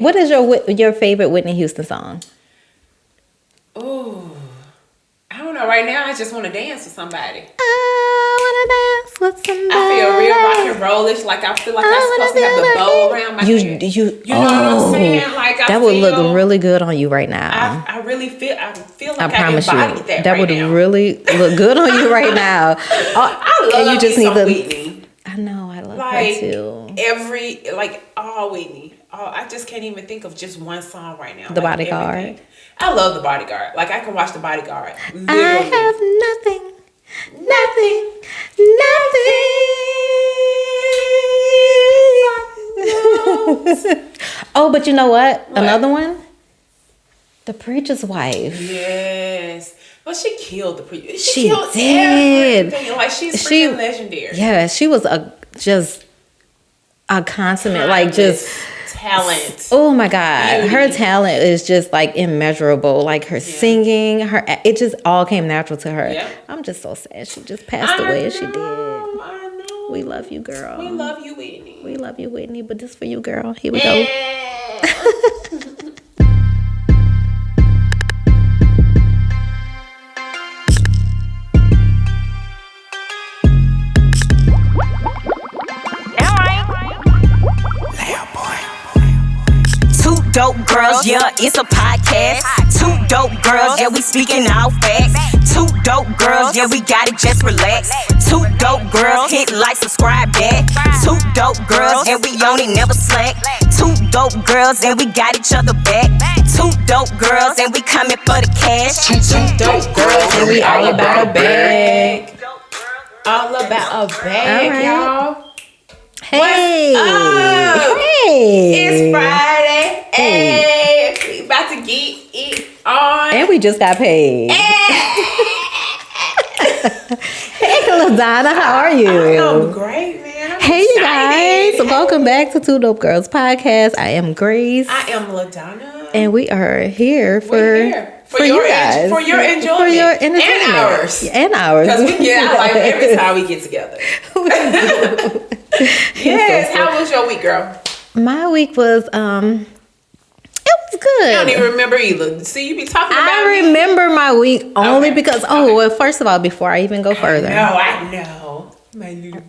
What is your favorite Whitney Houston song? Ooh, I don't know. Right now, I just want to dance with somebody. I wanna dance with somebody. I feel real rock and rollish. Like I feel like I'm supposed to have the bow around my head. You know what I'm saying? Like that would look really good on you right now. I really feel. I feel like I promise you that right would now. really look good on you right now. I love and you just need Whitney. I know. I love her too. Whitney. Oh, I just can't even think of just one song right now. The Bodyguard. Everything. I love The Bodyguard. Like I can watch The Bodyguard. Literally. I have nothing. Oh, but you know what? Another one? The Preacher's Wife. Yes. Well, she killed the preacher. She killed did. Everything. Like she's freaking legendary. Yeah, she was just a consummate, like just talent. Oh my God. Beauty. Her talent is just like immeasurable. Like her singing, it just all came natural to her. Yeah. I'm just so sad she just passed away as she did. I know. We love you, girl. We love you, Whitney. We love you, Whitney, but this for you, girl. Here we go. Dope girls, yeah, it's a podcast. Two dope girls, yeah, we speaking all facts. Two dope girls, yeah, we got it, just relax. Two dope girls, hit like, subscribe back. Two dope girls, and we on it, never slack. Two dope girls, and we got each other back. Two dope girls, and we coming for the cash. Two dope girls, and we all about a bag. All about a bag, right. Y'all. Hey. Hey. It's Friday. Hey. We about to get it on. And we just got paid. Hey, LaDonna, how are you? I'm great, man. I'm hey, excited. You guys. Welcome back to Two Dope Girls Podcast. I am Grace. I am LaDonna. And we are here for you guys. For your enjoyment. For your entertainment. And ours. And ours. Because we get out like every time we get together. Yes. So how was your week, girl? My week was it was good. I don't even remember either. See, you be talking about I remember my week only because well, first of all, before I even go further. I know. My little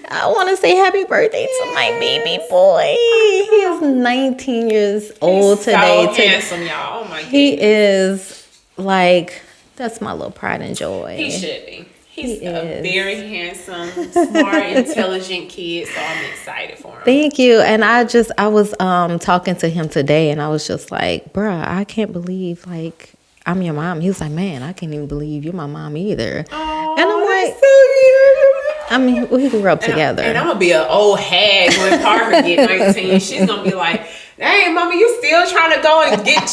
I want to say happy birthday to my baby boy. He is 19 years old today. So handsome, y'all. Oh my goodness. He is like, that's my little pride and joy. He should be. He's a very handsome, smart, intelligent kid, so I'm excited for him. Thank you. And I was talking to him today, and I was just like, bruh, I can't believe, like, I'm your mom. He was like, man, I can't even believe you're my mom either. Oh, and I'm like, so cute. I mean, we grew up together. And I'm going to be an old hag when Parker get 19. She's going to be like, dang, mama, you still trying to go and take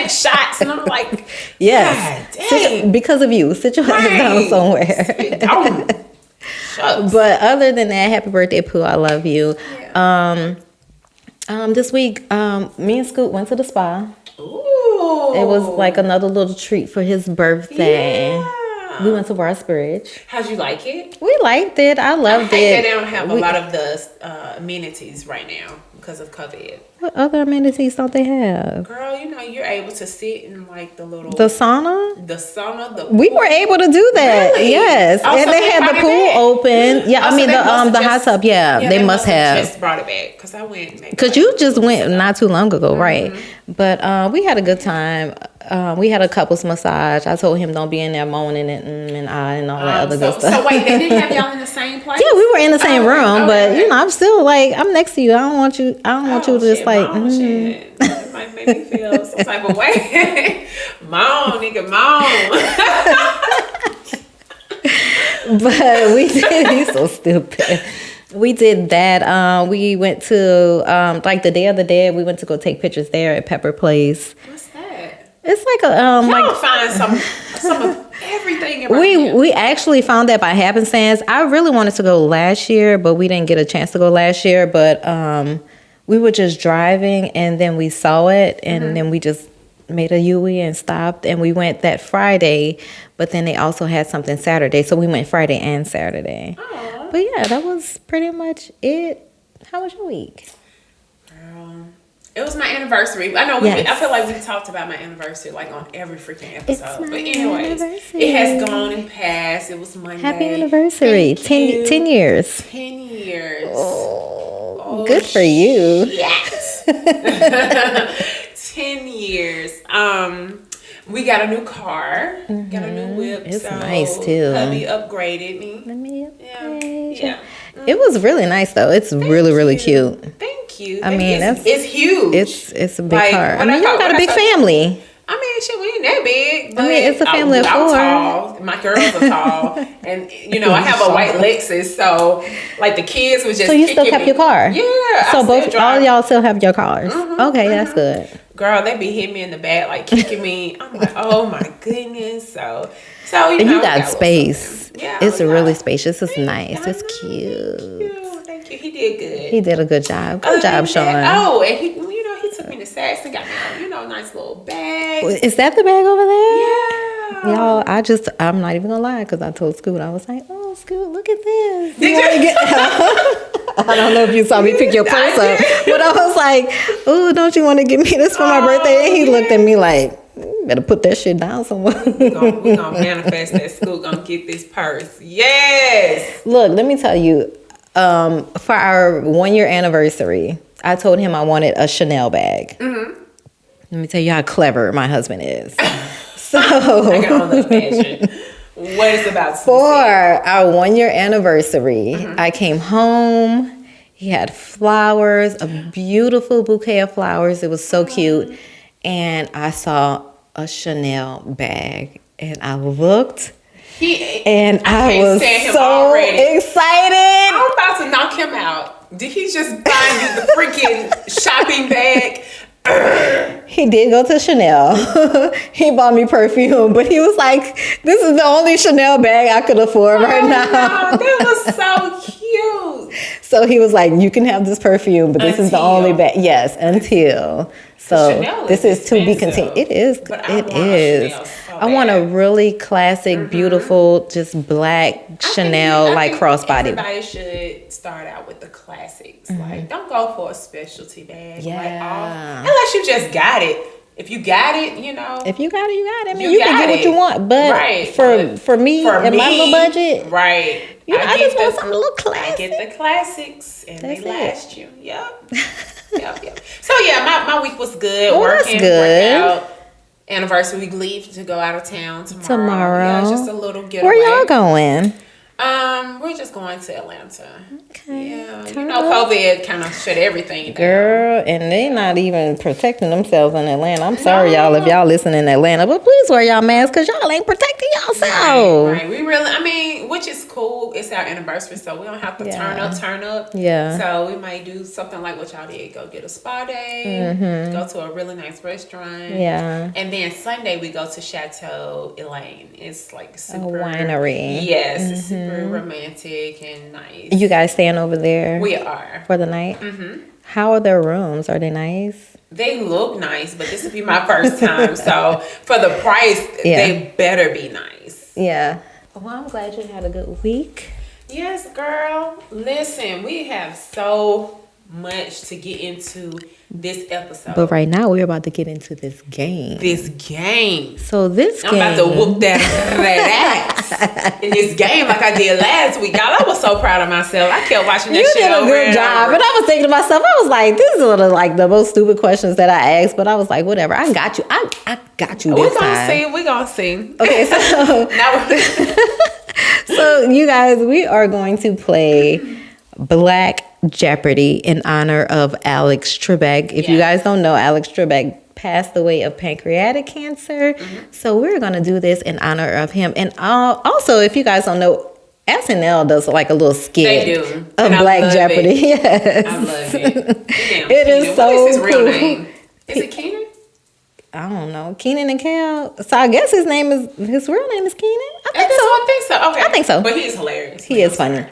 shots? And I'm like, yes. dang. Because of you. Sit your ass down somewhere. But other than that, happy birthday, Pooh. I love you. Yeah. This week, me and Scoot went to the spa. Ooh. It was like another little treat for his birthday. Yeah. We went to Rossbridge. How'd you like it? We liked it. I loved it. They don't have a lot of the amenities right now because of COVID. What other amenities don't they have? Girl, you know, you're able to sit in like the sauna? The sauna. We were able to do that. Really? Yes. Oh, and so they had the pool open. Yeah, I mean the hot tub. Yeah, they must have just brought it back because I went. Because you just went not too long ago, right? But we had a good time. We had a couples massage. I told him don't be in there moaning and all that other good stuff. So wait, they didn't have y'all in the same place? Yeah, we were in the same room, but you know, I'm still like, I'm next to you. I don't want you to just like. Shit. It might make me feel some type of way. Moan, nigga, moan. But we did. He's so stupid. We did that. We went to like the Day of the Dead. We went to go take pictures there at Pepper Place. What's that? It's like a y'all find some of everything. We actually found that by happenstance. I really wanted to go last year, but we didn't get a chance to go last year. But we were just driving, and then we saw it, and then we just made a U-turn and stopped, and we went that Friday. But then they also had something Saturday, so we went Friday and Saturday. Aww. But yeah, that was pretty much it. How was your week? Girl, was my anniversary. I know. Yes. I feel like we talked about my anniversary like on every freaking It's episode. my But anyways, anniversary. it has gone and passed. It was Monday. Happy anniversary. Thank you. 10 years. 10 years. Oh, good for you. Yes. 10 years. We got a new car. Got a new whip. It's so nice, too. Hubby upgraded me. Let me upgrade. Yeah. It was really nice though. It's really cute. Thank you. I mean, it's huge. It's a big Like, car. I when mean, I you thought- got a when I big saw- family. I mean, shit, we ain't that big. But I mean, it's a family of I'm 4. tall. My girls are tall, and I have a white Lexus, so like the kids was just. So you still kicking kept me. your car? Yeah. So I both still all drive. y'all still have your cars. Okay, that's good. Girl, they be hitting me in the back, like kicking me. I'm like, oh my goodness. So And know, you got that was space. something. Yeah, It's yeah. really spacious. It's Thank nice. you. It's cute. Thank you. He did good. He did a good job. Other Good job, than Sean. that- Oh, and he took me to Saks and got me a nice little bag. Is that the bag over there? Yeah. Y'all, I'm not even gonna lie, because I told Scoot, I was like, oh, Scoot, look at this. Did wanna you? get- I don't know if you saw me pick your purse up, but I was like, oh, don't you want to give me this for my birthday? And he looked at me like, you better put that shit down somewhere. We're gonna manifest that Scoot gonna get this purse. Yes. Look, let me tell you, for our 1-year anniversary, I told him I wanted a Chanel bag. Let me tell you how clever my husband is. So I can only imagine what it's about to for be. our 1-year anniversary, I came home. He had flowers, a beautiful bouquet of flowers. It was so cute. And I saw a Chanel bag. And I looked. And I can't was stand him so already. excited. I'm about to knock him out. Did he just buy you the freaking shopping bag? He did go to Chanel. He bought me perfume, but he was like, this is the only Chanel bag I could afford right now. No, that was so cute. So he was like, you can have this perfume, but this is the Until. only bag. Yes, until. So Chanel this is is to be expensive. continued. It is. But I It want a is. Chanel so I want a bad. really classic, beautiful, just black Chanel, like crossbody. Everybody should start out with the classics. Like, don't go for a specialty bag. Yeah. Unless you just got it. If you got it, If you got it, you got it. I mean, You you can got get what it. you want, but Right, for but me for and my me, little budget, right? I just want something a little classic. I get the classics, and That's they it. last you. Yep. Yep. So yeah, my week was good. Oh, that's Working, good. workout. Anniversary, we leave to go out of town tomorrow. Yeah, just a little getaway. Where y'all going? We're just going to Atlanta. Okay. Yeah, Turn COVID kind of shut everything down. Girl, and they not even protecting themselves in Atlanta. I'm sorry, y'all, if y'all listen in Atlanta, but please wear y'all masks because y'all ain't protecting yourself. Right. We really, which is cool. It's our anniversary, so we don't have to turn up. Yeah. So we might do something like what y'all did. Go get a spa day. Go to a really nice restaurant. Yeah. And then Sunday we go to Chateau Elaine. It's like super winery. Yes, it's super romantic and nice. You guys staying over there We are. for the night? How are their rooms? Are they nice? They look nice, but this will be my first time. So for the price, they better be nice. Yeah. Well, I'm glad you had a good week. Yes, girl. Listen, we have so much to get into this episode. But right now, we're about to get into this game. This game. So this I'm game. about to whoop that ass in this game like I did last week. Y'all, I was so proud of myself. I kept watching that You shit did a over good and job. over. And I was thinking to myself, I was like, this is one of like the most stupid questions that I asked. But I was like, whatever. I got you. I got you this time. We're going to see. Okay, so Now so you guys, we are going to play Black Jeopardy in honor of Alex Trebek. If you guys don't know, Alex Trebek passed away of pancreatic cancer. So we're going to do this in honor of him. And also, if you guys don't know, SNL does like a little skit They do. of And I Black love Jeopardy. it. Yes. I love it. Damn, It is Keenan. so What is his real cool. name? Is it Keenan? I don't know. Keenan and Kel. So I guess his real name is Keenan. I think so. I think so. Okay. I think so. But he's hilarious. He is funny.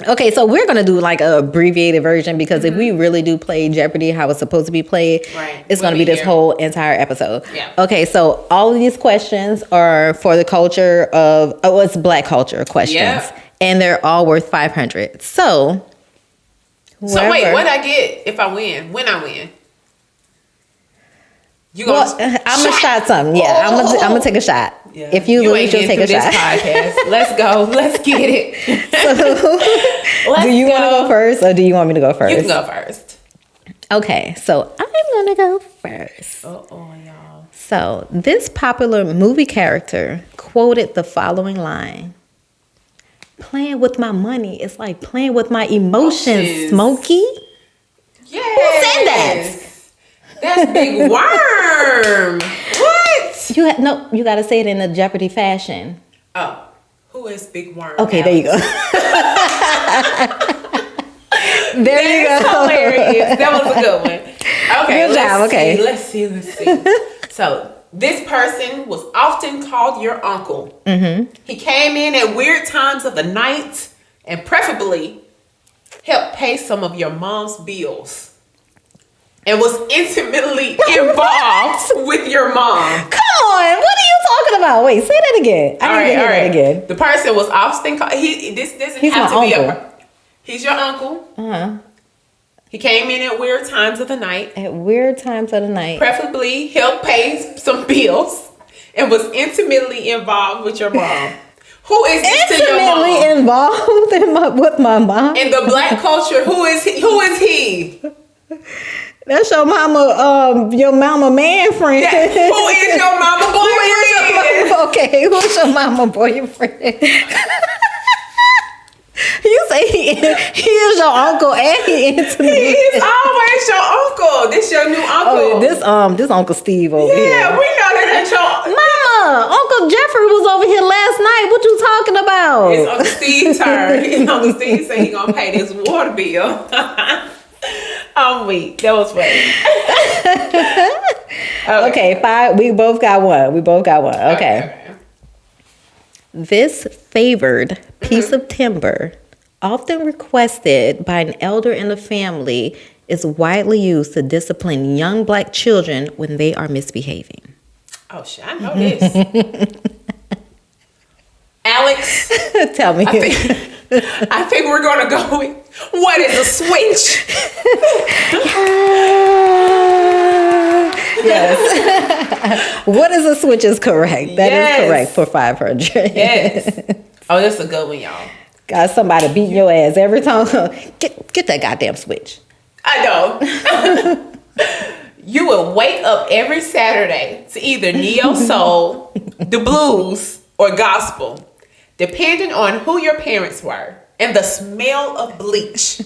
Okay, so we're gonna do like a abbreviated version because if we really do play Jeopardy how it's supposed to be played, Right. it's We'll gonna be be this here. whole entire episode. Yeah. Okay, so all of these questions are for the culture of it's Black culture questions, Yep. and they're all worth 500. So, So wait, whoever- what I get if I win? When I win? You Well, I'm gonna shot something. Yeah, I'm gonna take a shot. Yeah. If you lose, you'll take a shot. Podcast. Let's go. Let's get it. Do you want to go first, or do you want me to go first? You can go first. Okay, so I'm gonna go first. Y'all. So this popular movie character quoted the following line: "Playing with my money is like playing with my emotions, Smokey." Yeah. Who said that? That's Big Worm. What? You got to say it in a Jeopardy fashion. Oh, who is Big Worm? Okay, there you go. There you go. Hilarious. That was a good one. Okay, Good job. Okay. Let's see. So this person was often called your uncle. Mm-hmm. He came in at weird times of the night and preferably helped pay some of your mom's bills. And was intimately involved with your mom. Come on, what are you talking about? Wait, say that again. I need to hear that again. The person was often called. This doesn't He's have my to be uncle. He's your uncle. Uh-huh. He came in at weird times of the night. At weird times of the night. Preferably helped pay some bills and was intimately involved with your mom. Who is this to your mom? Intimately involved with my mom. In the black culture, who is he? Who is he? That's your mama man friend. Who is your mama boyfriend? Okay, who's your mama boyfriend? You say he is your uncle and he intimate. He is always your uncle. This your new uncle. Oh, this Uncle Steve over here. Yeah, we know that your Mama, Uncle Jeffrey was over here last night. What you talking about? It's Uncle Steve's turn. Uncle Steve said he gonna pay this water bill. I'm weak. That was funny. Okay, 5. We both got one. Okay. This favored piece of timber, often requested by an elder in the family, is widely used to discipline young black children when they are misbehaving. Oh shit, I know this. Alex, Tell me. I think we're gonna go with what is a switch? Yes. What is a switch is correct. That is correct for 500. Yes. Oh, that's a good one, y'all. Got somebody beating your ass every time. Get that goddamn switch. I know. You would wake up every Saturday to either neo soul, the blues, or gospel, depending on who your parents were and the smell of bleach.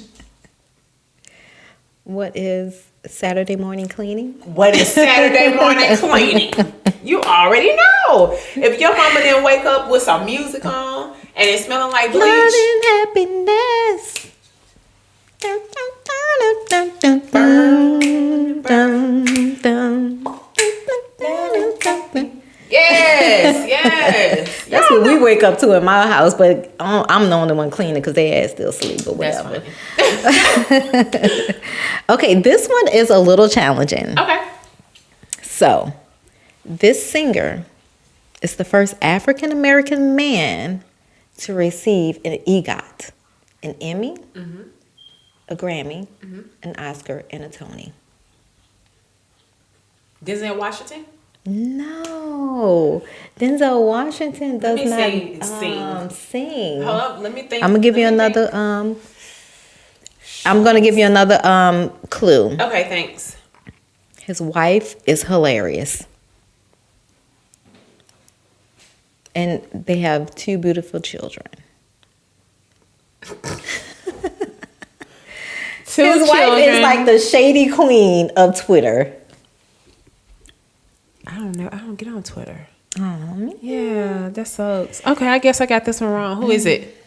What is Saturday morning cleaning? What is Saturday morning cleaning? You already know. If your mama didn't wake up with some music on and it's smelling like bleach. Blood and happiness. Dun, dun, dun, dun, dun, dun, dun, dun. Yes. That's what we wake up to in my house, but I'm the only one cleaning because they ass still sleep, but whatever. Okay, this one is a little challenging. Okay. So, this singer is the first African American man to receive an EGOT, an Emmy, a Grammy, an Oscar, and a Tony. Denzel Washington? No, Denzel Washington does not sing. Hold up, let me think. I'm gonna give you another. I'm gonna give you another clue. Okay, thanks. His wife is hilarious, and they have 2 beautiful children. His wife is like the shady queen of Twitter. I don't know. I don't get on Twitter. Oh, Yeah, that sucks. Okay, I guess I got this one wrong. Who is it?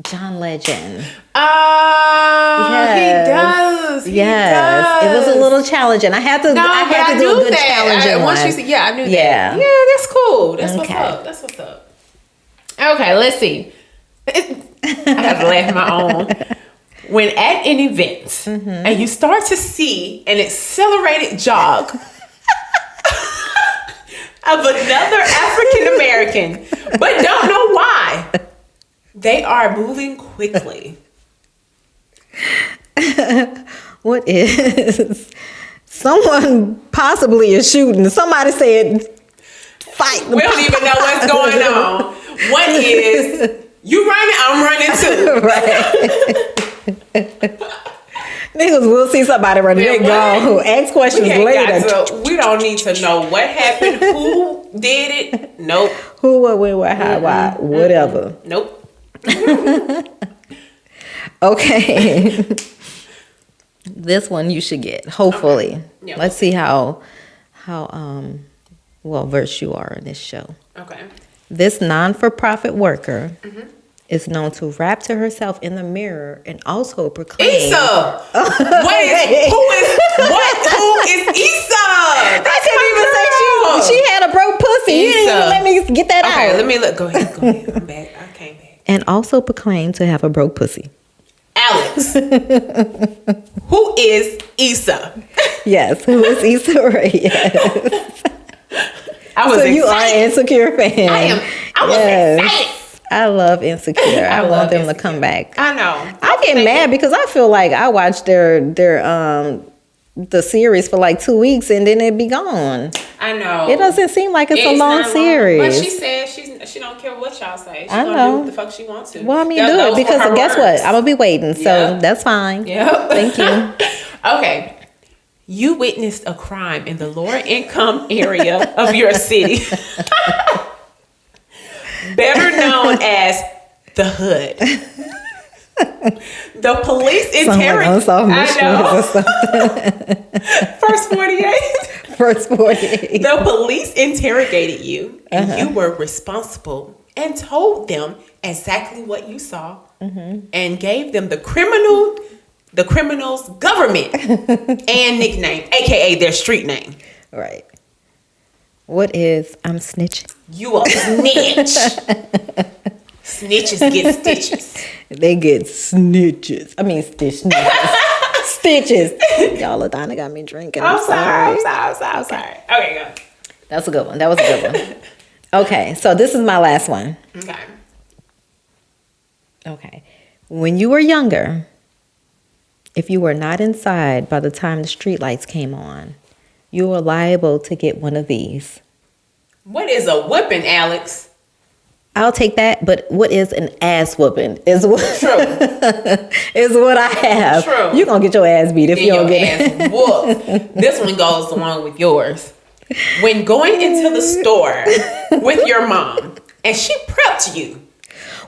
John Legend. Yes. He does. It was a little challenging. I had to do a good challenging one. Once you see, I knew that. Yeah. Yeah, that's cool. That's Okay. what's up. Okay, let's see. I have to laugh at my own. When at an event and you start to see an accelerated jog of another African American, but don't know why, they are moving quickly. What is someone possibly is shooting. Somebody said, fight. We don't even know what's going on. What is, you running, I'm running too. Right. Niggas will see somebody running. They go. Ask questions later. We don't need to know what happened, who did it. Nope. Who, what, when, where, how, why, whatever. Nope. Okay. This one you should get. Hopefully. Okay. Yeah. Let's see how well versed you are in this show. Okay. This non-for-profit worker is known to rap to herself in the mirror and also proclaim. Issa. Who is Issa? I couldn't even say she had a broke pussy. You didn't even let me get that out. Okay, let me look. Go ahead. I'm back. I came back. And also proclaim to have a broke pussy. Alex. Who is Issa? Yes, who is Issa Rae? Yes. I was so excited. You are an Insecure fan. I was excited. I love Insecure. I want them to come back. I know. I get mad because I feel like I watched their the series for like 2 weeks and then it be gone. I know. It doesn't seem like it's a long series. But she said she don't care what y'all say. She's I gonna know. do what the fuck she wants to. Well, I mean, do it because guess what? I'm gonna be waiting, so that's fine. Yeah. Thank you. Okay. You witnessed a crime in the lower income area of your city. Better known as the hood. The police interrogated. First 48. First 48. The police interrogated you, and you were responsible and told them exactly what you saw, and gave them the criminal's government and nickname, aka their street name. Right. What is I'm snitching? You a snitch. Snitches get stitches. They get snitches. I mean stitches. Stitches. Y'all, LaDonna got me drinking. I'm sorry. Okay, go. That's a good one. That was a good one. Okay, so this is my last one. Okay. When you were younger, if you were not inside by the time the streetlights came on, you were liable to get one of these. What is a whipping, Alex? I'll take that, but what is an ass whooping is what is what I have. True. You're gonna get your ass beat if you don't get it. Whooped. This one goes along with yours. When going into the store with your mom and she prepped you.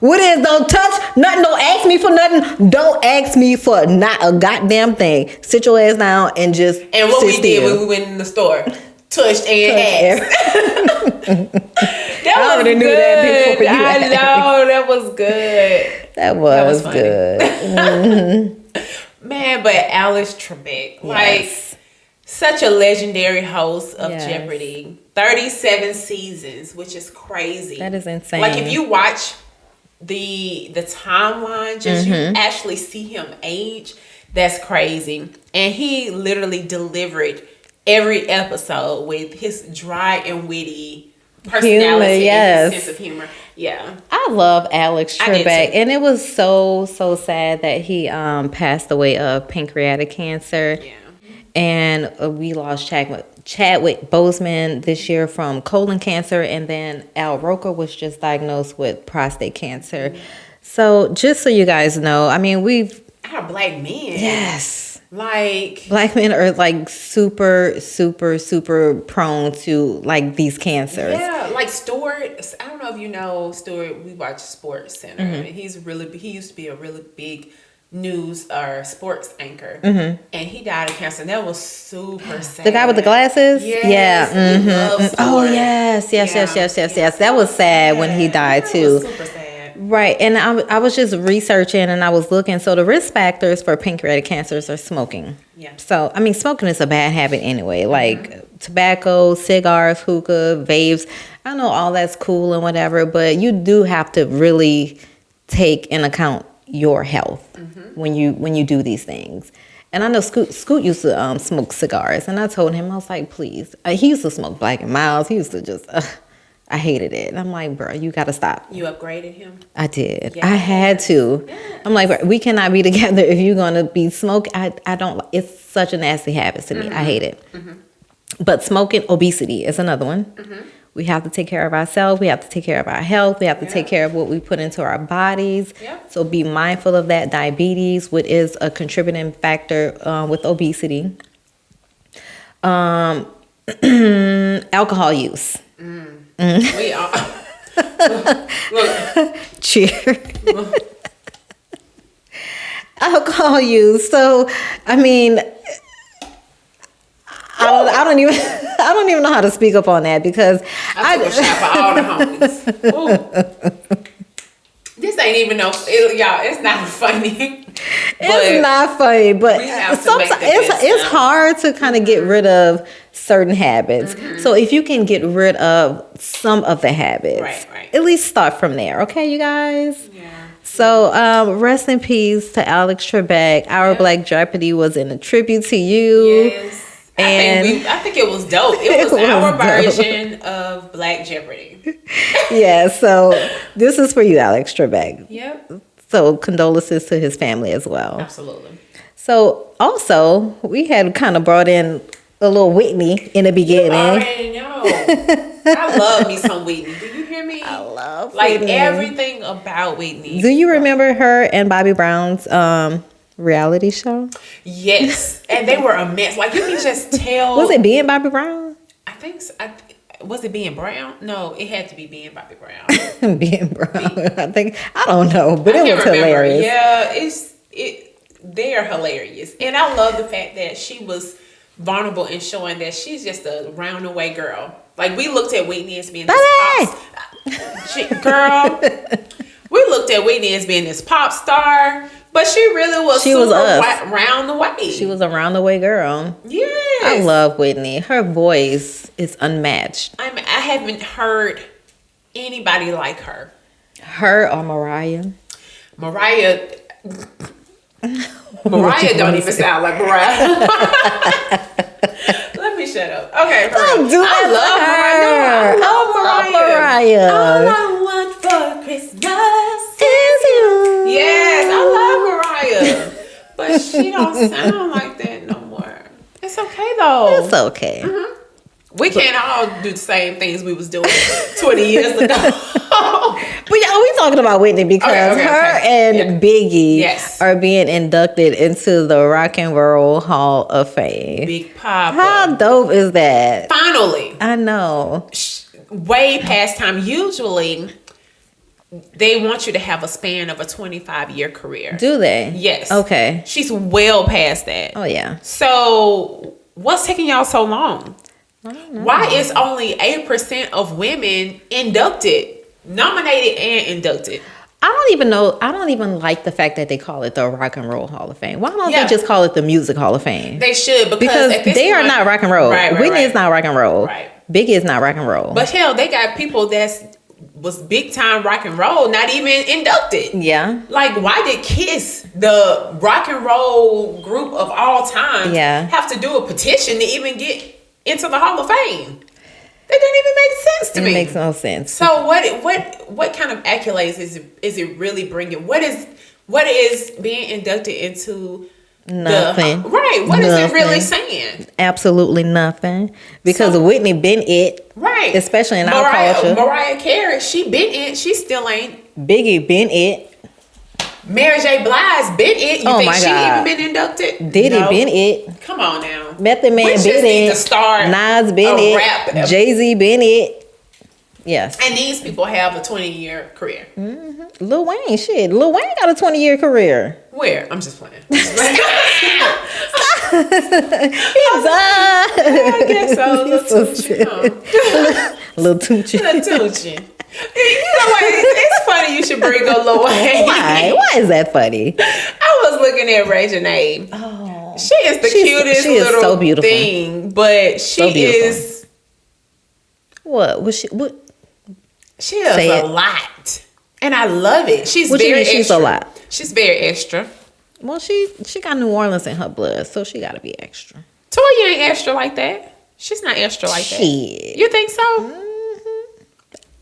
What is don't touch nothing, don't ask me for nothing, don't ask me for not a goddamn thing. Sit your ass down and just And what sit we did still. when we went in the store. Touched and ass. I already knew that before you I asked. know, that was good. That was funny. good. Man, but Alex Trebek, like such a legendary host of Yes. Jeopardy. 37 seasons, which is crazy. That is insane. Like if you watch the timeline, just you actually see him age, that's crazy. And he literally delivered every episode with his dry and witty personality and his sense of humor. Yeah. I love Alex I did Trebek, too. and it was so sad that he passed away of pancreatic cancer. Yeah. And we lost Chadwick Boseman this year from colon cancer, and then Al Roker was just diagnosed with prostate cancer. So just so you guys know, I mean, Our black men. yes. Like Black men are like super prone to like these cancers. yeah, like Stuart. I don't know if you know Stuart. We watch Sports Center. And he used to be a really big news or sports anchor, and he died of cancer. And that was super sad. The guy with the glasses? Yes, Yeah. we love Oh, Stuart. yes. Yeah. That was sad when he died, That too. was super sad. Right. And I was just researching and I was looking. So the risk factors for pancreatic cancers are smoking. Yeah. So, I mean, smoking is a bad habit anyway. Like tobacco, cigars, hookah, vapes. I know all that's cool and whatever, but you do have to really take in account your health when you do these things. And I know Scoot used to smoke cigars, and I told him, I was like, please. He used to smoke Black and Milds. He used to just, I hated it. And I'm like, bro, you got to stop. You upgraded him? I did. Yes. I had to. Yes. I'm like, we cannot be together if you're going to be smoking. I don't, it's such a nasty habit to me. I hate it. But smoking, obesity is another one. We have to take care of ourselves. We have to take care of our health. We have to take care of what we put into our bodies. So be mindful of that. Diabetes, which is a contributing factor with obesity. Alcohol use. We are. Look. Cheer. Alcohol use. So, I mean, I don't even know how to speak up on that because I took a shot for all the homies. Ooh. This ain't even y'all. It's not funny. It's not funny, but sometimes it's hard to kind of get rid of certain habits. So if you can get rid of some of the habits, right. At least start from there. Okay, you guys? Yeah. So rest in peace to Alex Trebek. Our Black Jeopardy was in a tribute to you. Yes. I think it was dope. It was our version of Black Jeopardy. Yeah, so this is for you, Alex Trebek. Yep. So condolences to his family as well. Absolutely. So also, we had kind of brought in a little Whitney in the beginning. You already know. I love me some Whitney. Do you hear me? I love Whitney. Everything about Whitney. Do you remember her and Bobby Brown's reality show? Yes. And they were a mess. Like, you can just tell. Was it being Bobby Brown? I think so. Was it being Brown? No, it had to be being Bobby Brown. Being Brown. I don't know, but it was hilarious. Yeah, they're hilarious. And I love the fact that she was vulnerable in showing that she's just a round away girl. Like, we looked at Whitney as being this girl. We looked at Whitney as being this pop star, but she really was. She was round the way. She was a round the way girl. Yes, I love Whitney. Her voice is unmatched. I haven't heard anybody like her. Her or Mariah? Mariah don't even sound like Mariah. Let me shut up. Okay, I love Mariah. All I want for Christmas is you. Yes, I love Mariah. But she don't sound like that no more. It's okay though. It's okay. Mm-hmm. We can't all do the same things we was doing 20 years ago. But yeah, we talking about Whitney because her and Biggie are being inducted into the Rock and Roll Hall of Fame. Big Papa. How dope is that? Finally. I know. Way past time. Usually, they want you to have a span of a 25-year career. Do they? Yes. Okay. She's well past that. Oh, yeah. So, what's taking y'all so long? Why is only 8% of women nominated and inducted? I don't even know. I don't even like the fact that they call it the Rock and Roll Hall of Fame. Why don't they just call it the Music Hall of Fame? They should because they are not rock and roll. Whitney is not rock and roll. Right. Biggie is not rock and roll. But hell, they got people that was big time rock and roll not even inducted. Yeah. Like, why did Kiss, the rock and roll group of all time, have to do a petition to even get into the Hall of Fame? That didn't even make sense to me. It makes no sense. So what kind of accolades is it really bringing? What is being inducted into? Nothing. What is it really saying? Absolutely nothing. Because Whitney been it. Right. Especially in our culture. Mariah Carey, she been it. She still ain't. Biggie been it. Mary J. Blige been it. You think she even been inducted? Diddy been it. Come on now. Method Man been it. To start Nas been it. Rap. Jay-Z been it. Yes. And these people have a 20-year career. Mm-hmm. Lil Wayne, shit. Lil Wayne got a 20-year career. Where? I'm just playing. He's I guess so. Little Tucci. Little Tucci. You know what? It's funny you should bring up Lil Wayne. Why? Why is that funny? I was looking at Ray Janae. Oh. She is the cutest little so beautiful thing, but she is. What was she? What? She is a lot, and I love it. She's very extra. She's a lot. She's very extra. Well, she got New Orleans in her blood, so she got to be extra. Toya ain't extra like that. She's not extra like that. You think so? Mm-hmm.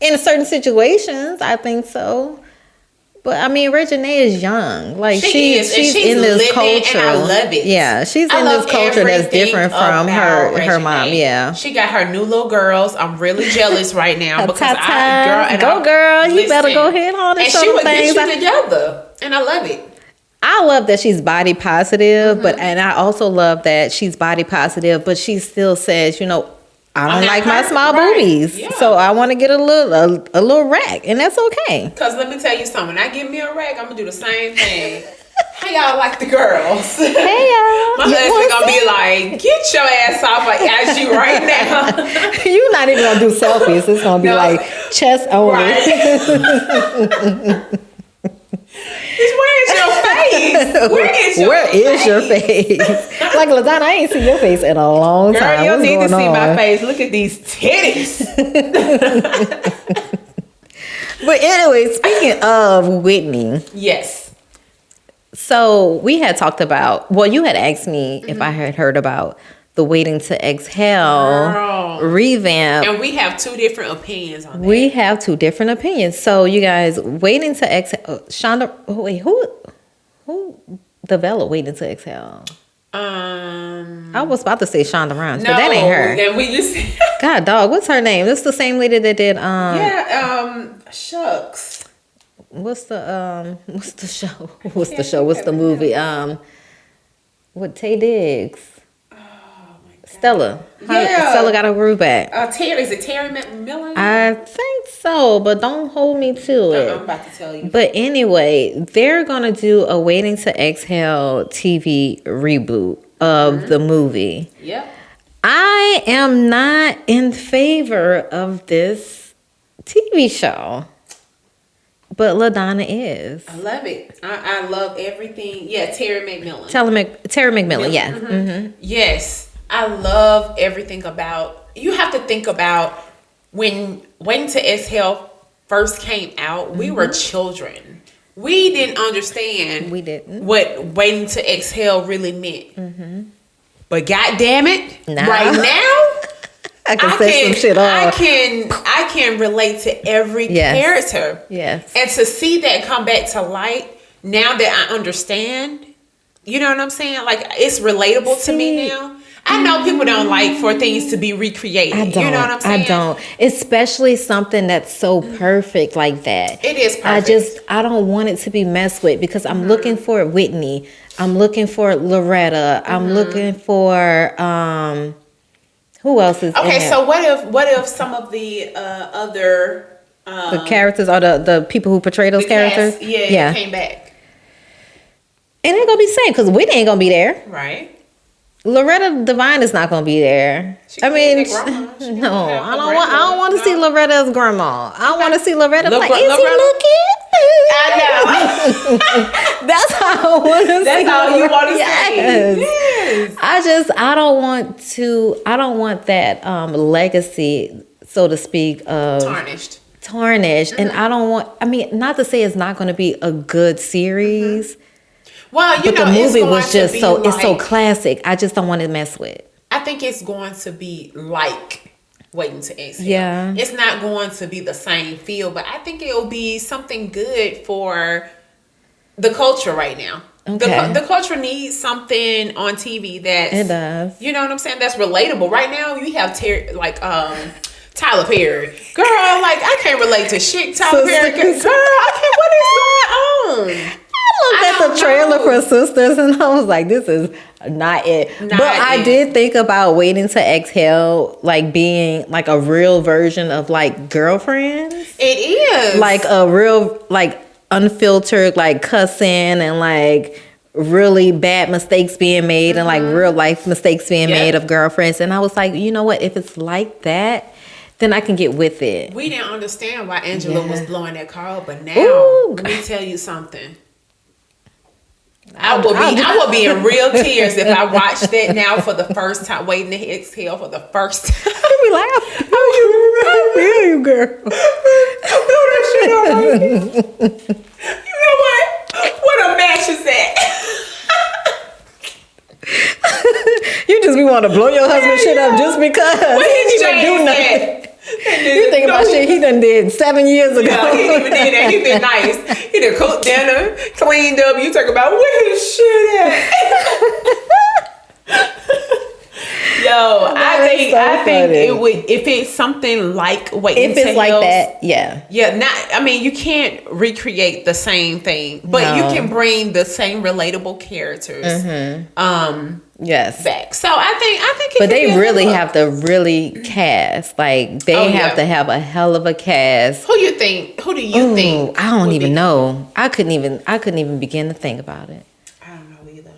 In certain situations, I think so. But I mean, Reginae is young. Like she's in this living, culture. and I love it. Yeah, she's in this culture that's different from her mom. Yeah, she got her new little girls. I'm really jealous right now because girl, you better go ahead on and show them things. And she would get you together, and I love it. I love that she's body positive, Mm-hmm. and I also love that she's body positive, but she still says, you know, I don't like my small boobies, so I want to get a little rack, and that's okay. Because let me tell you something, when I get me a rack, I'm gonna do the same thing. How y'all like the girls? Hey y'all. My husband gonna be like, get your ass off! I ask you right now. You're not even gonna do selfies. It's gonna be like chest only. Right. Where is your face? Where is your face? Like LaDonna, I ain't seen your face in a long time. Girl, you What's need to see on? my face. Look at these titties. But anyway, speaking of Whitney. Yes. So we had talked about, well, you had asked me if I had heard about the Waiting to Exhale revamp. And we have two different opinions on that. We have two different opinions. So you guys, Waiting to Exhale, Shonda, wait, who developed Waiting to Exhale? I was about to say Shonda Rhimes, but that ain't her. Then we just God dog, what's her name? It's the same lady that did shucks. What's the show? What's the movie? With Tay Diggs. Stella. Stella got her groove back. Is it Terry McMillan? I think so, but don't hold me to it. I'm about to tell you. But anyway, they're going to do a Waiting to Exhale TV reboot of the movie. Yep. I am not in favor of this TV show. But LaDonna is. I love it. I love everything. Yeah, Terry McMillan. Terry McMillan, yeah. Mm-hmm. Mm-hmm. Yes. I love everything about, you have to think about when Waiting to Exhale first came out, we were children. We didn't understand what Waiting to Exhale really meant. Mm-hmm. But God damn it, right now, I can relate to every character. Yes. And to see that come back to light now that I understand, you know what I'm saying? Like, it's relatable to me now. I know people don't like for things to be recreated. I don't. You know what I'm saying? I don't. Especially something that's so perfect like that. It is perfect. I don't want it to be messed with because I'm looking for Whitney. I'm looking for Loretta. I'm looking for who else is in it? So what if some of the other the characters or the people who portray those characters came back? And they're gonna be the same because Whitney ain't gonna be there. Right. Loretta Devine is not gonna be there. I mean, no, I don't want to see Loretta as grandma. I want to see Loretta like, is he looking? I know. That's how I want to see. That's how you want to see. Yes. I don't want that legacy, so to speak, of tarnished. And I don't want. I mean, not to say it's not going to be a good series. Well, but the movie was just it's so classic. I just don't want to mess with. I think it's going to be like Waiting to Exhale. Yeah. It's not going to be the same feel, but I think it'll be something good for the culture right now. Okay. The culture needs something on TV that it does. You know what I'm saying? That's relatable. Right now, you have Tyler Perry. Girl, like I can't relate to shit. Tyler Perry. Girl, I can't. What is going on? I looked at the trailer for Sisters and I was like, this is not it. I did think about Waiting to Exhale like being like a real version of like Girlfriends. It is. Like a real like unfiltered like cussing and like really bad mistakes being made and like real life mistakes being made of girlfriends. And I was like, you know what? If it's like that, then I can get with it. We didn't understand why Angela was blowing that car up, but now let me tell you something. I will be in real tears if I watch that now for the first time, Waiting to Exhale for the first time. We laugh. How you, girl? You know what? What a match is that? You just be want to blow your husband shit up just because he didn't even do nothing. You think about shit he done did 7 years ago. Yeah, he didn't even did that. He been nice. He done cooked dinner, cleaned up. You talk about where his shit at. Yo, I think it would, if it's something like Waiting If it's Tails, like that, yeah. Yeah, I mean, you can't recreate the same thing, but No. you can bring the same relatable characters. Yes. Back. So I think it But could be they a really look. have to really cast. Like they Oh, have yeah. to have a hell of a cast. Who do you think? I don't would even be- know. I couldn't even begin to think about it. I don't know either.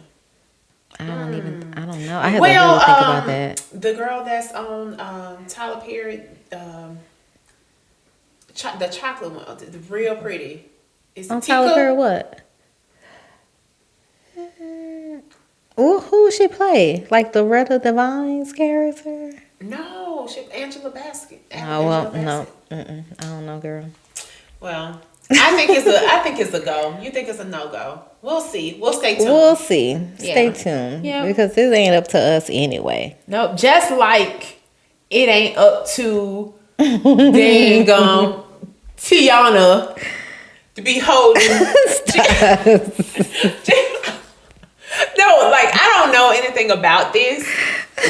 I don't know. I had to Well, really think about that. the girl that's on Tyler Perry, the chocolate one, the real pretty. Is On it Tyler Tika? Perry, what? Who she play? Like the Loretta Devine's character? No, Angela Bassett. Oh well, no. I don't know, girl. Well, I think it's a go. You think it's a no go? We'll see. We'll stay tuned. We'll see. Stay Yeah. tuned. Yeah. Because this ain't up to us anyway. Nope. Just like it ain't up to dang Tiana to be holding. No, like I don't know anything about this.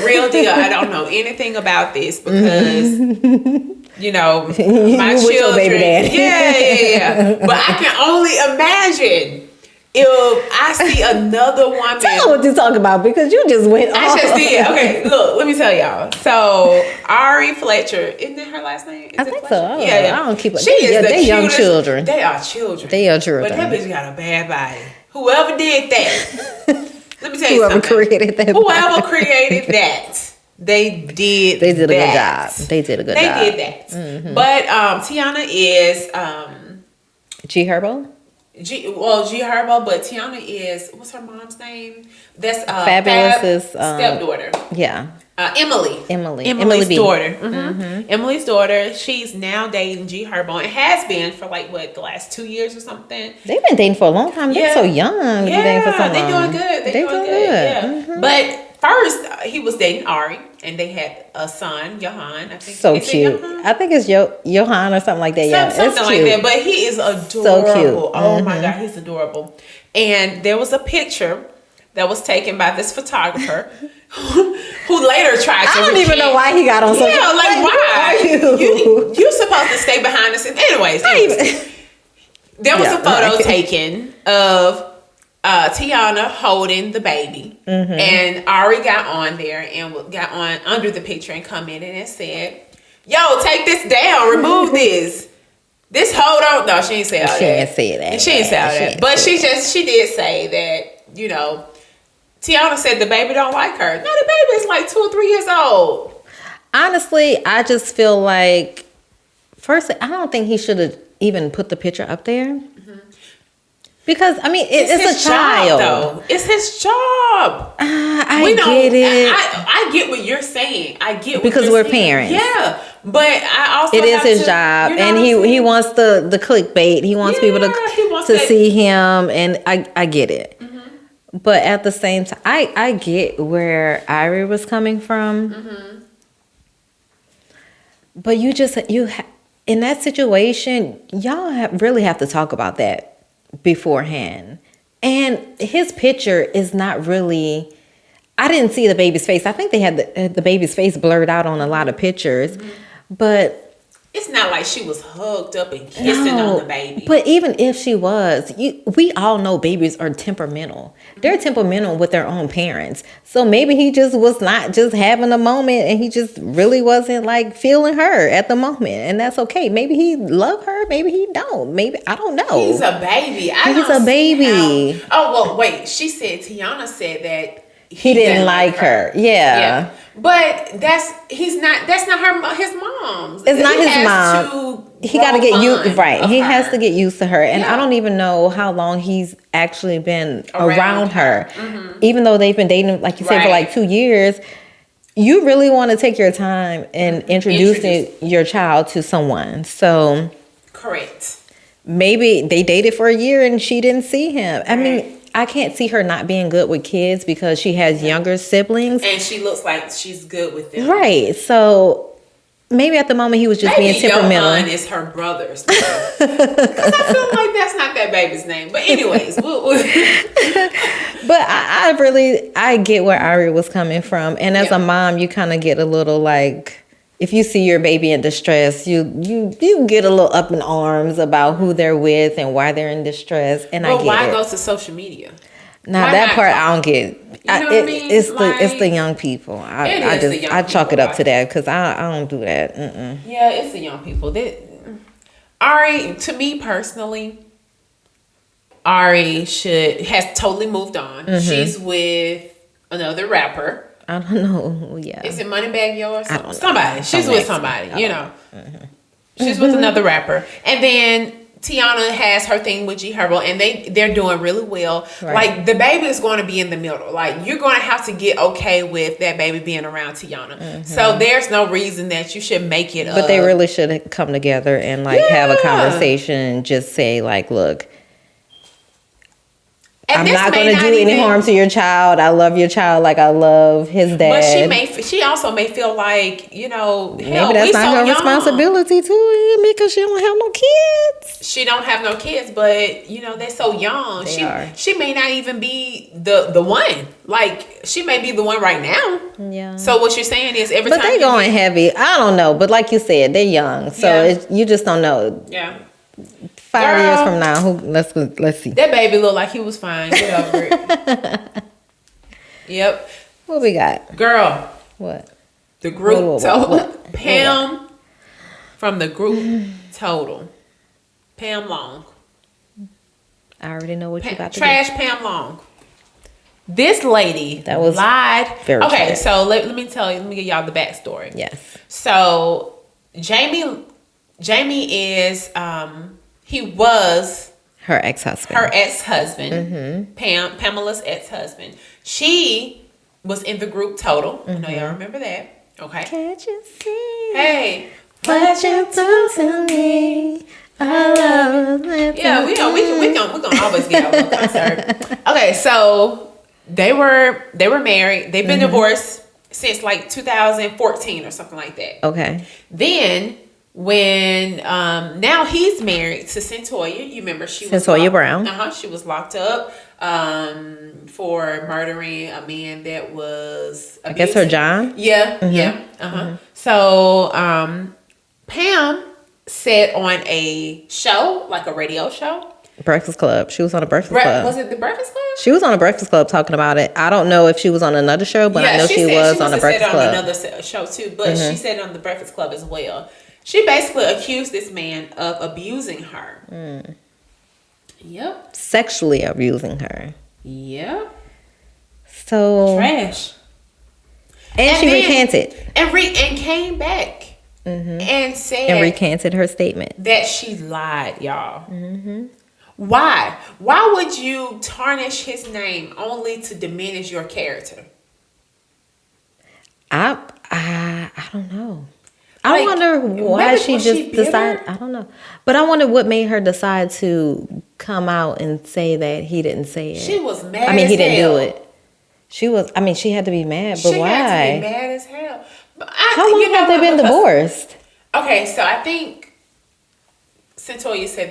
Real deal. I don't know anything about this because you know my with your children. baby daddy. Yeah. But I can only imagine if I see another woman. Tell her what you talking about because you just went off. I just did. Okay, look, let me tell y'all. So Ari Fletcher, isn't that her last name? Is I it think Fletcher? so. I don't know. I don't keep up. She is the they young cutest- children. They are children. They are children. But that bitch got a bad body. Whoever did that, let me tell you Whoever something. created that. Whoever created that, they did. They did a good that. job. They did a good They job. did that. But Tiana is G Herbo? G Herbo, but Tiana is what's her mom's name? That's Fabulous's stepdaughter. Yeah. Emily's Emily B. daughter. Emily's daughter. She's now dating G Herbo and has been for like the last 2 years or something. They've been dating for a long time. They're so young. to be dating for so long. they're doing good. They're doing good. Yeah. But first, he was dating Ari, and they had a son, Johan. I think. So Is it cute. Johan? I think it's Johan or something like that. Yeah, Something it's like cute. that. But he is adorable. So cute. Oh my God, he's adorable. And there was a picture that was taken by this photographer who later tried to. I don't even know why he got on social. Yeah, like why? You're supposed to stay behind the scenes. Anyways, there was a photo taken of Tiana holding the baby, and Ari got on there and got on under the picture and commented and said, "Yo, take this down, remove this. This hold on." No, she didn't say all that. She didn't say that. She didn't say all that. But she did say that, you know, Tiana said the baby don't like her. No, the baby is like 2 or 3 years old. Honestly, I just feel like, first, I don't think he should have even put the picture up there. Because, I mean, it's his a child. job, though. It's his job. I get it. I get what you're saying. I get what Because you're we're saying. parents. Yeah, but I also It is have his to, job, you know and what I'm he saying? wants the clickbait. He wants people He wants to that- see him, and I get it. But at the same time, I get where Irie was coming from. But you in that situation, y'all really have to talk about that beforehand. And his picture is not really. I didn't see the baby's face. I think they had the baby's face blurred out on a lot of pictures, but. It's not like she was hugged up and kissing on the baby. But even if she was, we all know babies are temperamental. They're temperamental with their own parents. So maybe he just was not just having a moment and he just really wasn't like feeling her at the moment. And that's okay. Maybe he loved her. Maybe he don't. Maybe, I don't know. He's a baby. He's a baby. Well, wait. Tiana said that He didn't like her. Yeah. But that's not his mom's. It's not his mom. He got to get used, right. He has to get used to her. And I don't even know how long he's actually been around her. Even though they've been dating, like you said, for like 2 years. You really want to take your time in introducing your child to someone. So correct. Maybe they dated for a year and she didn't see him. I mean, I can't see her not being good with kids because she has younger siblings. And she looks like she's good with them. Right. So Maybe at the moment he was just Maybe being temperamental. Johan is her brother's name. Because I feel like that's not that baby's name. But anyways, But I get where Ari was coming from. And as a mom, you kind of get a little like, if you see your baby in distress, you get a little up in arms about who they're with and why they're in distress. And I get why it. go to social media? Now Why that not part talk? I don't get. You know what I mean? It's the young people. I chalk it up to that because I don't do that. Mm-mm. Yeah, it's the young people. Ari, to me personally, Ari has totally moved on. Mm-hmm. She's with another rapper. I don't know. Yeah. Is it Moneybagg Yo or I don't know. somebody? She's with somebody, you know. Mm-hmm. She's with another rapper. And then Tiana has her thing with G Herbo, and they're doing really well. Right. Like, the baby is going to be in the middle. Like, you're going to have to get okay with that baby being around Tiana. Mm-hmm. So there's no reason that you should make it But they really should come together and like have a conversation and just say like, look, and I'm not going to do any harm to your child. I love your child like I love his dad. But she also may feel like, you know, maybe that's not her responsibility too, because she don't have no kids. She don't have no kids, but you know, they're so young. She may not even be the one. Like, she may be the one right now. Yeah. So what you're saying is But they going heavy. I don't know. But like you said, they're young, so you just don't know. Yeah. 5 years from now, let's see. That baby looked like he was fine. Get over it. Yep. What we got? Girl. What? The group total. What? Pam from the group total. Pam Long. I already know what you got to Trash Pam Long. This lady that was lied. Very okay, trash. so let me tell you. Let me give y'all the backstory. Yes. So Jamie is he was her ex-husband. Mm-hmm. Pamela's ex-husband. She was in the group total. I know y'all remember that. Okay. Can't you see? Hey. What you do to me? I love it. Yeah, we're gonna always get out of the concert. Okay, so they were married. They've been divorced since like 2014 or something like that. Okay. Then when now he's married to Centoya. You remember Centoya Brown. She was locked up for murdering a man that was abusive. I guess her John. Yeah. Mm-hmm. Yeah. Mm-hmm. So Pam said on a show, like a radio show, Breakfast Club. She was on a Breakfast Club. Was it the Breakfast Club? She was on a Breakfast Club talking about it. I don't know if she was on another show, but I know she was on a Breakfast Club. She was on another show too, but she said on the Breakfast Club as well. She basically accused this man of abusing her. Yep. Sexually abusing her. Yep. So trash. And she recanted. And came back. And said. And recanted her statement. That she lied, y'all. Why? Why would you tarnish his name only to diminish your character? I don't know. I wonder why she just decided. I don't know. But I wonder what made her decide to come out and say that he didn't say it. She was mad. I mean, he didn't do it. She was. I mean, she had to be mad. But why? She had to be mad as hell. How long have they been divorced? Okay, so I think Centoya said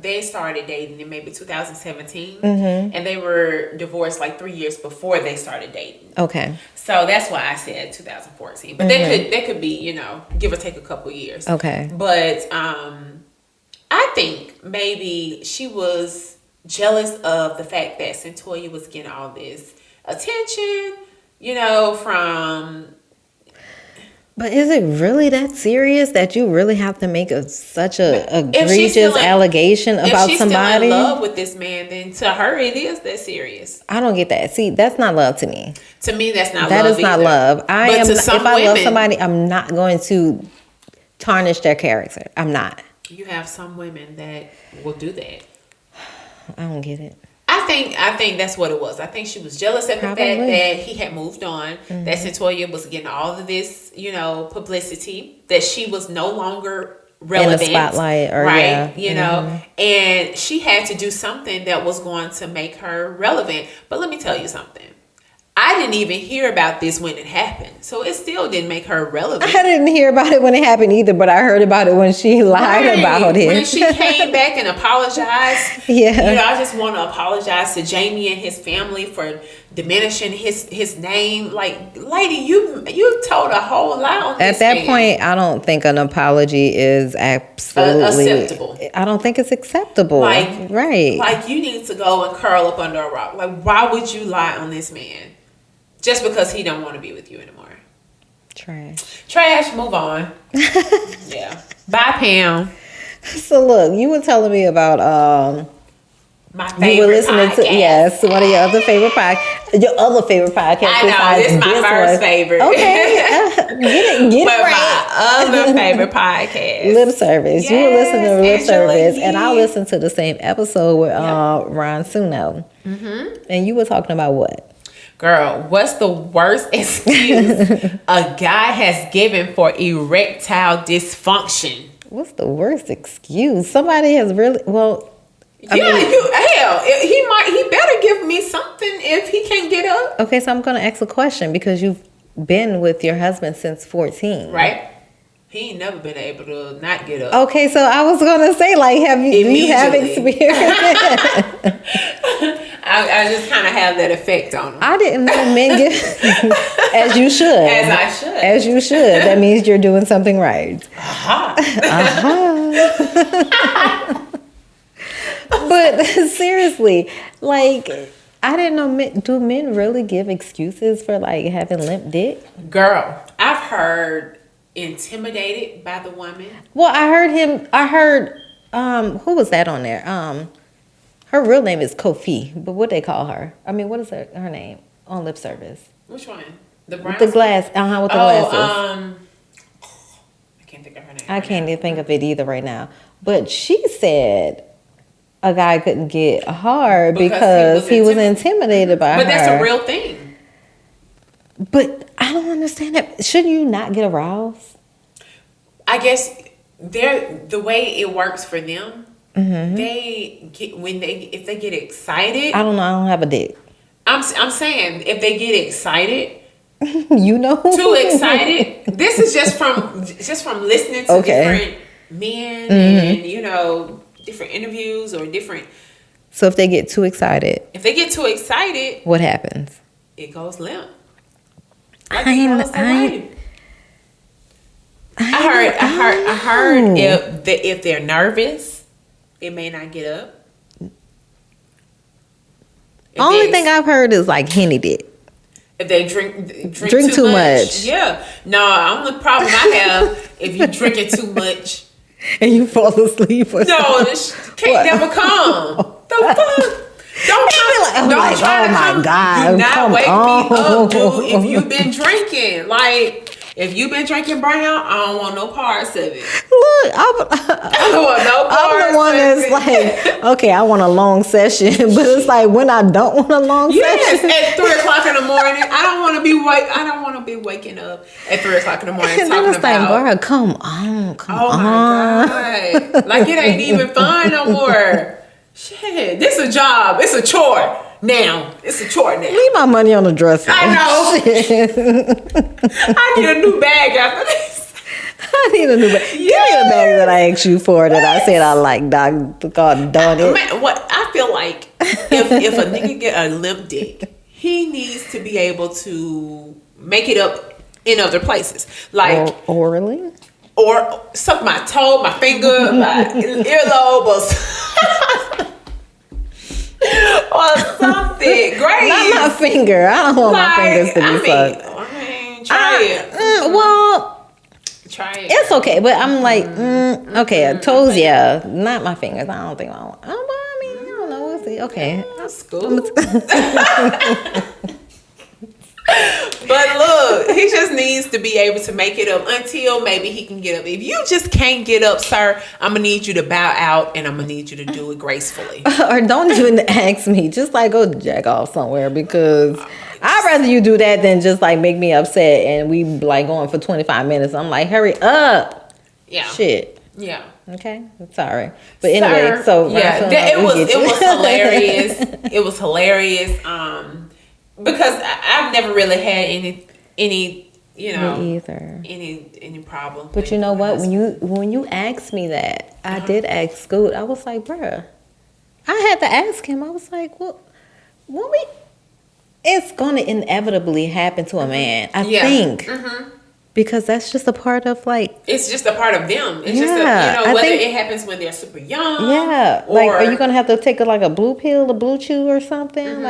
they started dating in maybe 2017, and they were divorced like 3 years before they started dating. Okay. So that's why I said 2014. But they could be, you know, give or take a couple years. Okay. But I think maybe she was jealous of the fact that Centoya was getting all this attention, you know, from. But is it really that serious that you really have to make such a egregious allegation about somebody? If she's still in love with this man, then to her it is that serious. I don't get that. See, that's not love to me. To me, that's not that love. That is not love. If I love somebody, I'm not going to tarnish their character. I'm not. You have some women that will do that. I don't get it. I think that's what it was. I think she was jealous at the fact that he had moved on, that Centoya was getting all of this, you know, publicity, that she was no longer relevant. In the spotlight. You know, and she had to do something that was going to make her relevant. But let me tell you something. I didn't even hear about this when it happened. So it still didn't make her relevant. I didn't hear about it when it happened either, but I heard about it when she lied about it. When she came back and apologized. Yeah. You know, I just want to apologize to Jamie and his family for diminishing his name. Like, lady, you told a whole lie on this At that man. point, I don't think an apology is absolutely acceptable. I don't think it's acceptable. Like, right. Like, you need to go and curl up under a rock. Like, why would you lie on this man? Just because he don't want to be with you anymore. Trash, move on. Yeah. Bye, Pam. So look, you were telling me about My favorite you were listening podcast. to one of your other favorite podcasts. Your other favorite podcast. I know, this is my first one. favorite. Okay. Get it But right. my other favorite podcast. Lip Service. You were listening to Lip Angela Service, Yee. and I listened to the same episode with Ron Suno. Mm-hmm. And you were talking about what? Girl, what's the worst excuse a guy has given for erectile dysfunction? What's the worst excuse? Somebody has really He better give me something if he can't get up. Okay, so I'm going to ask a question because you've been with your husband since 14. Right? He ain't never been able to not get up. Okay, so I was going to say, like, do you have experience? I just kind of have that effect on him. I didn't know men get, as you should. As I should. As you should. That means you're doing something right. But seriously, like, I didn't know, do men really give excuses for, like, having limp dick? Girl, I've heard intimidated by the woman. Well, I heard, who was that on there? Her real name is Kofi, but what they call her? I mean, what is her name on Lip Service? Which one? The brown? With the glass, with the glasses. I can't think of her name. I can't even think of it either right now. But she said a guy couldn't get hard because he was intimidated by her. But that's a real thing. But I don't understand that. Shouldn't you not get aroused? I guess the way it works for them, Mm-hmm. they get if they get excited. I don't know. I don't have a dick. I'm saying if they get excited. You know, Too excited. This is just from listening to different men and different interviews or different. So if they get too excited, what happens? It goes limp. I heard if they're nervous, it may not get up. Only thing I've heard is like henny dick. If they drink too much. Yeah. No, only problem I have if you drink it too much. And you fall asleep or No, this can't never come. The fuck? Don't try to come. God, Do not come wake on. me up, dude, if you've been drinking. Like, if you've been drinking brown, I don't want no parts of it. Look, I don't want no parts I'm the one that's like, okay, I want a long session, but it's like when I don't want a long session. At 3:00 in the morning, I don't want to be waking up at 3:00 in the morning And talking then it's like, about. bro, come on. Oh my God! Like it ain't even fun no more. Shit, this a job. It's a chore now. Leave my money on the dresser. I know. Shit. I need a new bag after this. I need a new bag. Give me the bag that I asked you for that I said I like, dog. God darn it. Man, what I feel like if a nigga get a limp dick, he needs to be able to make it up in other places, like orally, or suck my toe, my finger, my earlobe, or something. Great. not my finger. I don't want my fingers to be sucked. Try it. Well, Try it. it's okay, but I'm like, okay, toes, yeah, not my fingers. I don't think I want. I mean, I don't know. We'll see. Okay, That's cool. But look, he just needs to be able to make it up until maybe he can get up. If you just can't get up, sir, I'm gonna need you to bow out and I'm gonna need you to do it gracefully. or don't even ask me. Just like go jack off somewhere because I'd rather you do that than just like make me upset and we like going for 25 minutes. I'm like, hurry up. Yeah. Shit. Yeah. Okay, sorry, but anyway, Sir, so yeah, it was hilarious. It was hilarious. because I've never really had any Me either. any problem. But you know what? When you asked me that, I did ask Scoot. I was like, bruh, I had to ask him. I was like, well, it's going to inevitably happen to a man, I think. Because that's just a part of it's just a part of them. It's just whether it happens when they're super young. Yeah. Or, are you going to have to take a blue pill, a blue chew or something?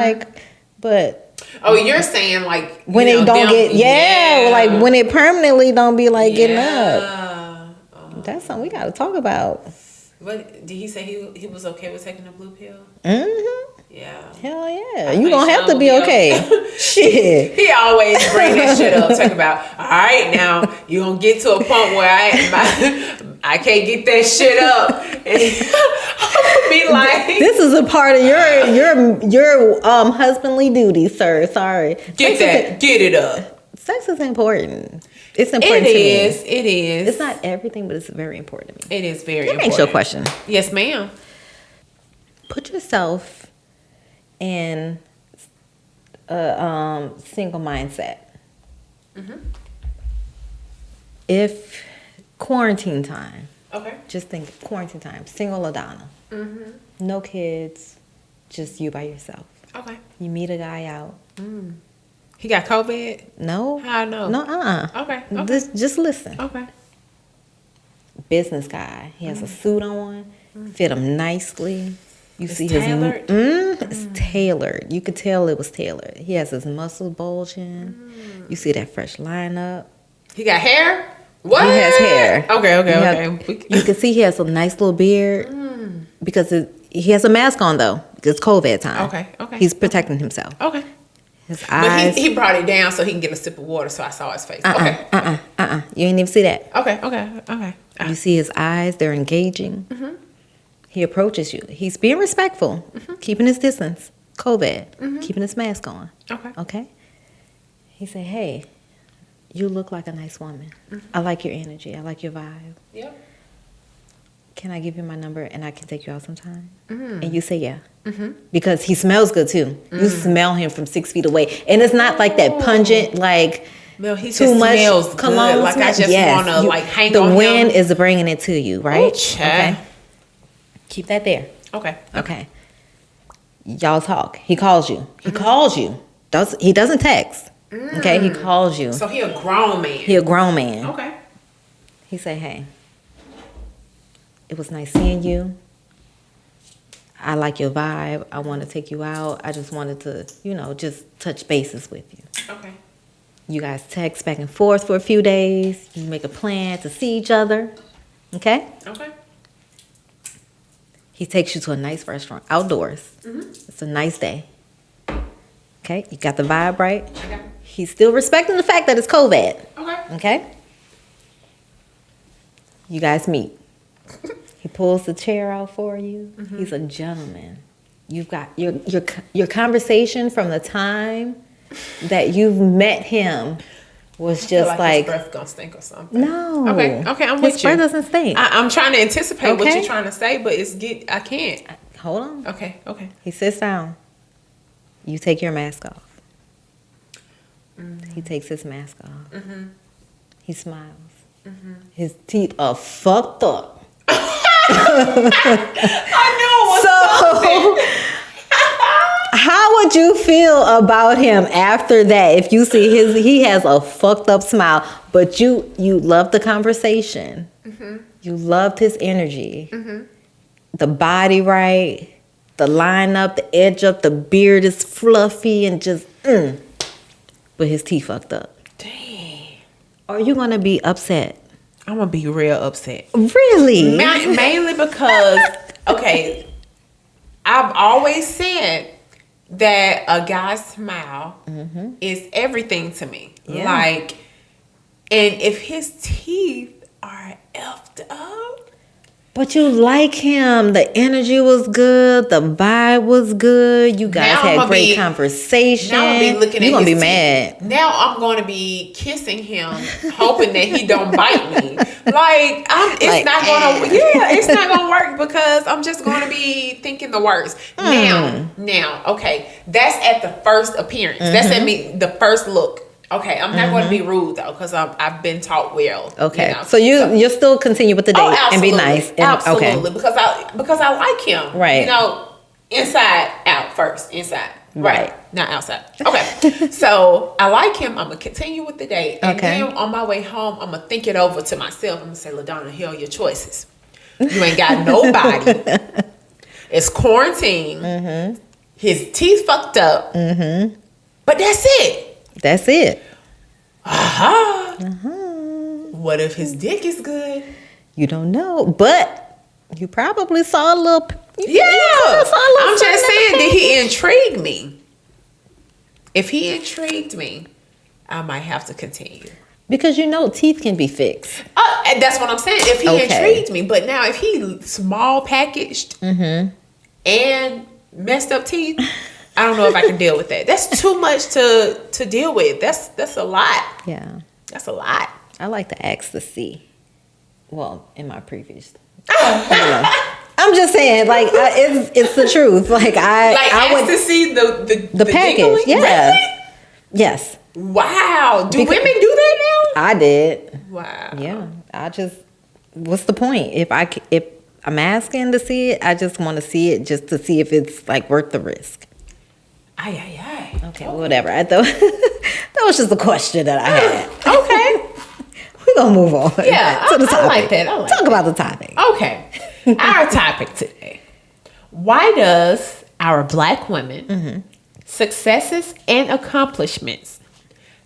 But. Oh, you're saying when it don't get, when it permanently don't be getting up. That's something we got to talk about. What did he say? He was okay with taking the blue pill? Yeah. Hell yeah. You gonna have to be okay. Shit. He always bring that shit up. Talk about, all right, now you gonna get to a point where I can't get that shit up. And be like, this is a part of your husbandly duty, sir. Sorry. Get it up. Sex is important. It's important to me. It is. It's not everything, but it's very important to me. It is very important. important. Answer your question. Yes, ma'am. Put yourself in a single mindset. If quarantine time. Okay. Just think quarantine time. Single LaDonna. No kids. Just you by yourself. Okay. You meet a guy out. He got COVID? No. How I know? No, Okay. Just listen. Okay. Business guy. He has a suit on. Fit him nicely. You see tailored? It's tailored. You could tell it was tailored. He has his muscles bulging. You see that fresh lineup. He got hair? What? He has hair. Okay. You can see he has a nice little beard because he has a mask on though. It's COVID time. Okay. He's protecting himself. Okay. His eyes. But he brought it down so he can get a sip of water, so I saw his face. Okay. You didn't even see that. Okay. You see his eyes. They're engaging. He approaches you. He's being respectful, keeping his distance. COVID, keeping his mask on. Okay. He said, "Hey, you look like a nice woman. I like your energy. I like your vibe. Yep. Can I give you my number and I can take you out sometime?" And you say yeah. Because he smells good too. You smell him from 6 feet away. And it's not like that pungent, no, he too just much smells cologne. good. Like I just want to hang the on him. The wind is bringing it to you, right? Okay. Keep that there. Okay. Y'all talk. He calls you. He doesn't text. Okay, he calls you. So he a grown man. He a grown man. Okay. He say, "Hey, it was nice seeing you. I like your vibe. I want to take you out. I just wanted to, just touch bases with you." Okay. You guys text back and forth for a few days. You make a plan to see each other. Okay? Okay. He takes you to a nice restaurant, outdoors. It's a nice day. Okay? You got the vibe right? Okay. He's still respecting the fact that it's COVID. Okay? You guys meet. He pulls the chair out for you. He's a gentleman. You've got your conversation from the time that you've met him was just his breath gonna stink or something. No. Okay, I'm with you. His breath doesn't stink. I'm trying to anticipate what you're trying to say, but I can't. Hold on. Okay. He sits down. You take your mask off. He takes his mask off. He smiles. His teeth are fucked up. I knew it was something. How would you feel about him after that? If you see he has a fucked up smile, but you love the conversation. You loved his energy. The body right, the line up, the edge up, the beard is fluffy and just but his teeth fucked up. Dang. Are you gonna be upset? I'm gonna be real upset. Really? Mainly because I've always said that a guy's smile is everything to me. Yeah. And if his teeth are effed up, But you like him. The energy was good. The vibe was good. You guys had great conversation. Now I'm gonna be looking at You're gonna be his mad. teeth. Now I'm gonna be kissing him, hoping that he don't bite me. Like it's not gonna work because I'm just gonna be thinking the worst. Now, okay, that's at the first appearance. That's at me the first look. Okay, I'm not going to be rude though, because I've been taught well. Okay, you know? so you'll still continue with the date and be nice. And, absolutely, because I like him. Right. You know, inside out first, inside. Right. Not outside. Okay. So I like him. I'm gonna continue with the date, and then on my way home, I'm gonna think it over to myself. I'm gonna say, LaDonna, here are your choices. You ain't got nobody. It's quarantine. His teeth fucked up. But that's it. That's it. What if his dick is good? You don't know, but you probably saw a little. I'm just saying, did he intrigue me? If he intrigued me, I might have to continue. Because teeth can be fixed. And that's what I'm saying. If he intrigued me, but now if he small packaged and messed up teeth, I don't know if I can deal with that. That's too much to deal with. That's a lot. Yeah. That's a lot. I like to ask to see. Well, in my previous. I'm just saying, like, it's the truth. Like, I would to see the package. dingling? Yeah. Really? Yes. Wow. Do women do that now? I did. Wow. Yeah. What's the point? If I'm asking to see it, I just want to see it just to see if it's like worth the risk. Aye. Okay, whatever. I thought that was just a question that I had. Okay. We're going to move on. Yeah, to the topic. I like that. Talk about the topic. Okay. Our topic today. Why does our Black women successes and accomplishments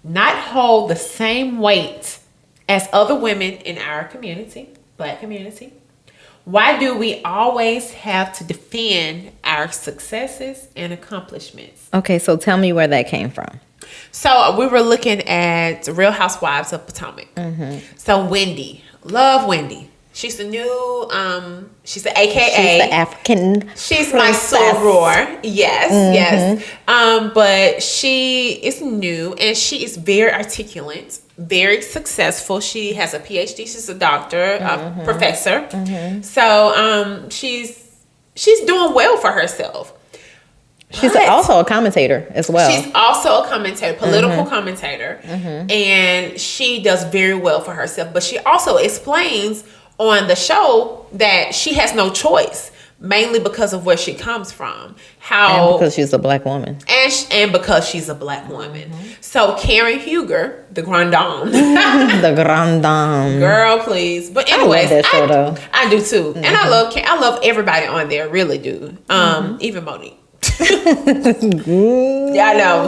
not hold the same weight as other women in our community, Black community? Why do we always have to defend our successes and accomplishments? Okay, so tell me where that came from. So we were looking at Real Housewives of Potomac. So Wendy, love Wendy. She's the new, she's the AKA. She's the African She's my soror. Yes. But she is new and she is very articulate, very successful. She has a PhD. She's a doctor, a professor. So she's doing well for herself. She's also a commentator as well. She's also a commentator, political commentator, and she does very well for herself. But she also explains on the show that she has no choice, mainly because of where she comes from. And because she's a Black woman. And because she's a Black woman. So Karen Huger, the Grand Dame. The Grand Dame. Girl, please. But anyways, I love that show, though. I do too. And I love everybody on there, really do. Even Monique. Yeah, I know.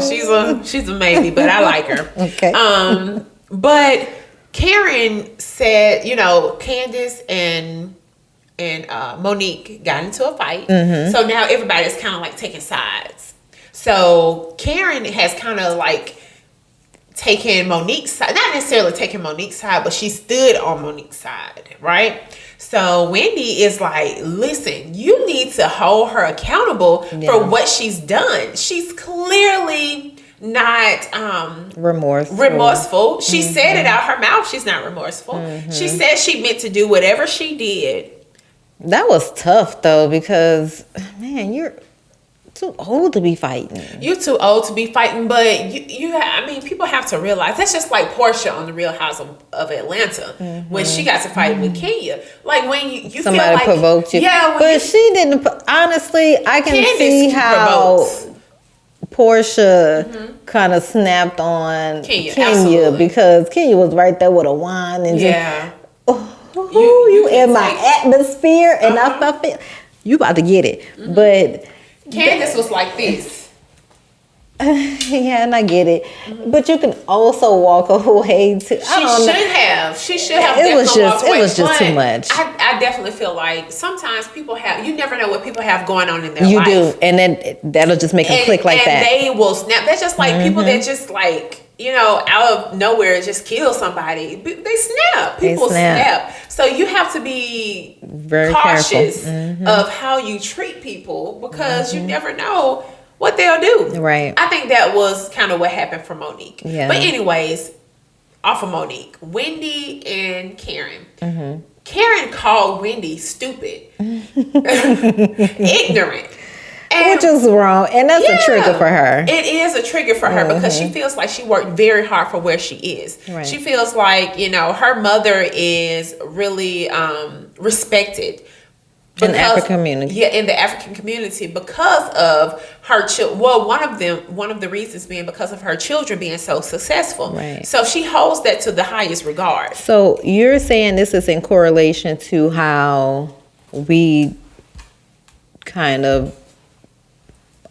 She's a maybe, but I like her. Okay. But Karen said, Candace and Monique got into a fight. So now everybody's kind of like taking sides. So Karen has kind of like taken Monique's side, not necessarily taking Monique's side, but she stood on Monique's side, right? So Wendy is like, listen, you need to hold her accountable for what she's done. She's clearly not remorseful. She said it out her mouth. She's not remorseful. She said she meant to do whatever she did. That was tough though, because man, you're too old to be fighting. You're too old to be fighting, but people have to realize that's just like Portia on the Real House of Atlanta when she got to fight with Kenya. Like when you somebody feel like, provoked you, but she didn't. Honestly, I can see how Portia kind of snapped on Kenya because Kenya was right there with a wine and just you in my atmosphere and I feel you about to get it, but. Candace was like this. Yeah, and I get it. But you can also walk away too. She should have. It was just too much. I definitely feel like sometimes people have. You never know what people have going on in their life. You do, and then that'll just make them click like that. And they will snap. That's just like people that just like out of nowhere just kill somebody. They snap. People snap. So you have to be very cautious of how you treat people, because you never know what they'll do. Right. I think that was kind of what happened for Monique. Yeah. But anyways, off of Monique, Wendy and Karen. Karen called Wendy stupid, ignorant. Which is wrong. And that's a trigger for her. It is a trigger for her because she feels like she worked very hard for where she is. Right. She feels like, her mother is really respected. In the African community. Yeah, in the African community because of her children. Well, one of the reasons being because of her children being so successful. Right. So she holds that to the highest regard. So you're saying this is in correlation to how we kind of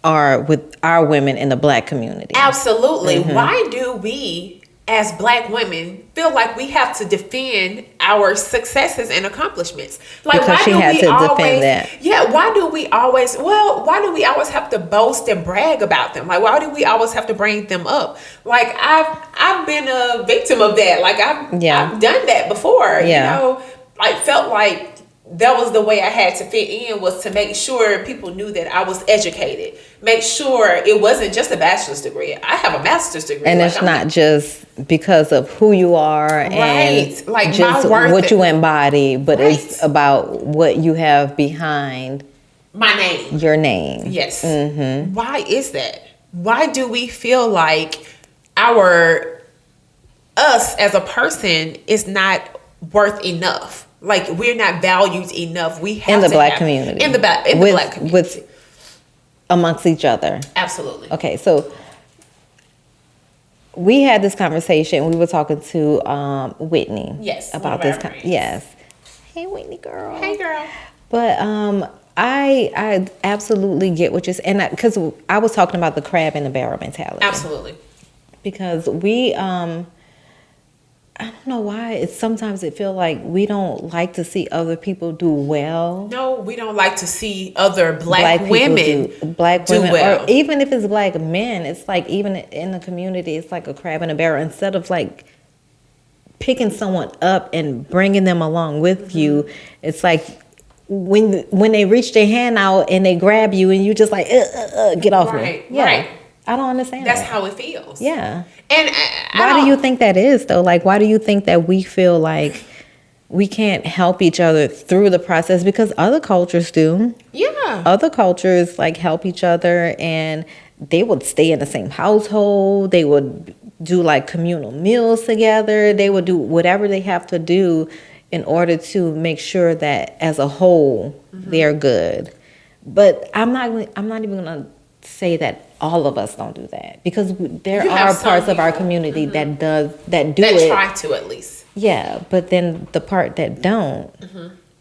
are with our women in the Black community. Absolutely. Why do we, as Black women, feel like we have to defend our successes and accomplishments? Like, Because she had to defend that. Yeah, why do we always have to boast and brag about them? Like, why do we always have to bring them up? Like, I've been a victim of that. Like, I've done that before. Yeah. Felt like that was the way I had to fit in, was to make sure people knew that I was educated. Make sure it wasn't just a bachelor's degree. I have a master's degree. And it's not just because of who you are and like just my worth, what you embody, but it's about what you have behind my name. Your name. Yes. Why is that? Why do we feel like us as a person is not worth enough? Like, we're not valued enough. We have in the to Black community. In the Black community. With amongst each other. Absolutely. Okay, so we had this conversation. We were talking to Whitney. Yes. About this. Yes. Hey, Whitney girl. Hey, girl. But I absolutely get what you're saying, because I was talking about the crab in the barrel mentality. Absolutely. Because we I don't know why. Sometimes it feels like we don't like to see other people do well. No, we don't like to see other black women do well. Or even if it's Black men, it's like, even in the community, it's like a crab in a barrel. Instead of like picking someone up and bringing them along with you, it's like when they reach their hand out and they grab you and you just like get off me. Yeah. Right. I don't understand. That's how it feels. Yeah. And why do you think that is, though? Like, why do you think that we feel like we can't help each other through the process? Because other cultures do. Yeah. Other cultures like help each other, and they would stay in the same household. They would do like communal meals together. They would do whatever they have to do in order to make sure that as a whole they're good. But I'm not even gonna say that all of us don't do that, because there are parts of our community that try to, at least. Yeah, but then the part that don't,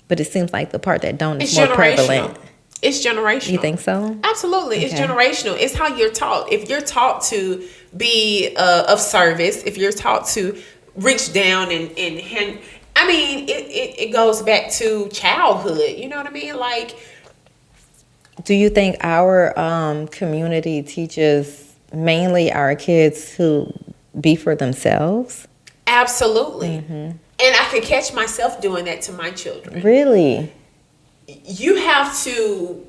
but it seems like the part that don't is more prevalent. It's generational. You think so? Absolutely. Okay. It's generational. It's how you're taught. If you're taught to be of service, if you're taught to reach down and I mean, it goes back to childhood. You know what I mean? Like, do you think our community teaches mainly our kids to be for themselves? Absolutely. And I could catch myself doing that to my children. Really? You have to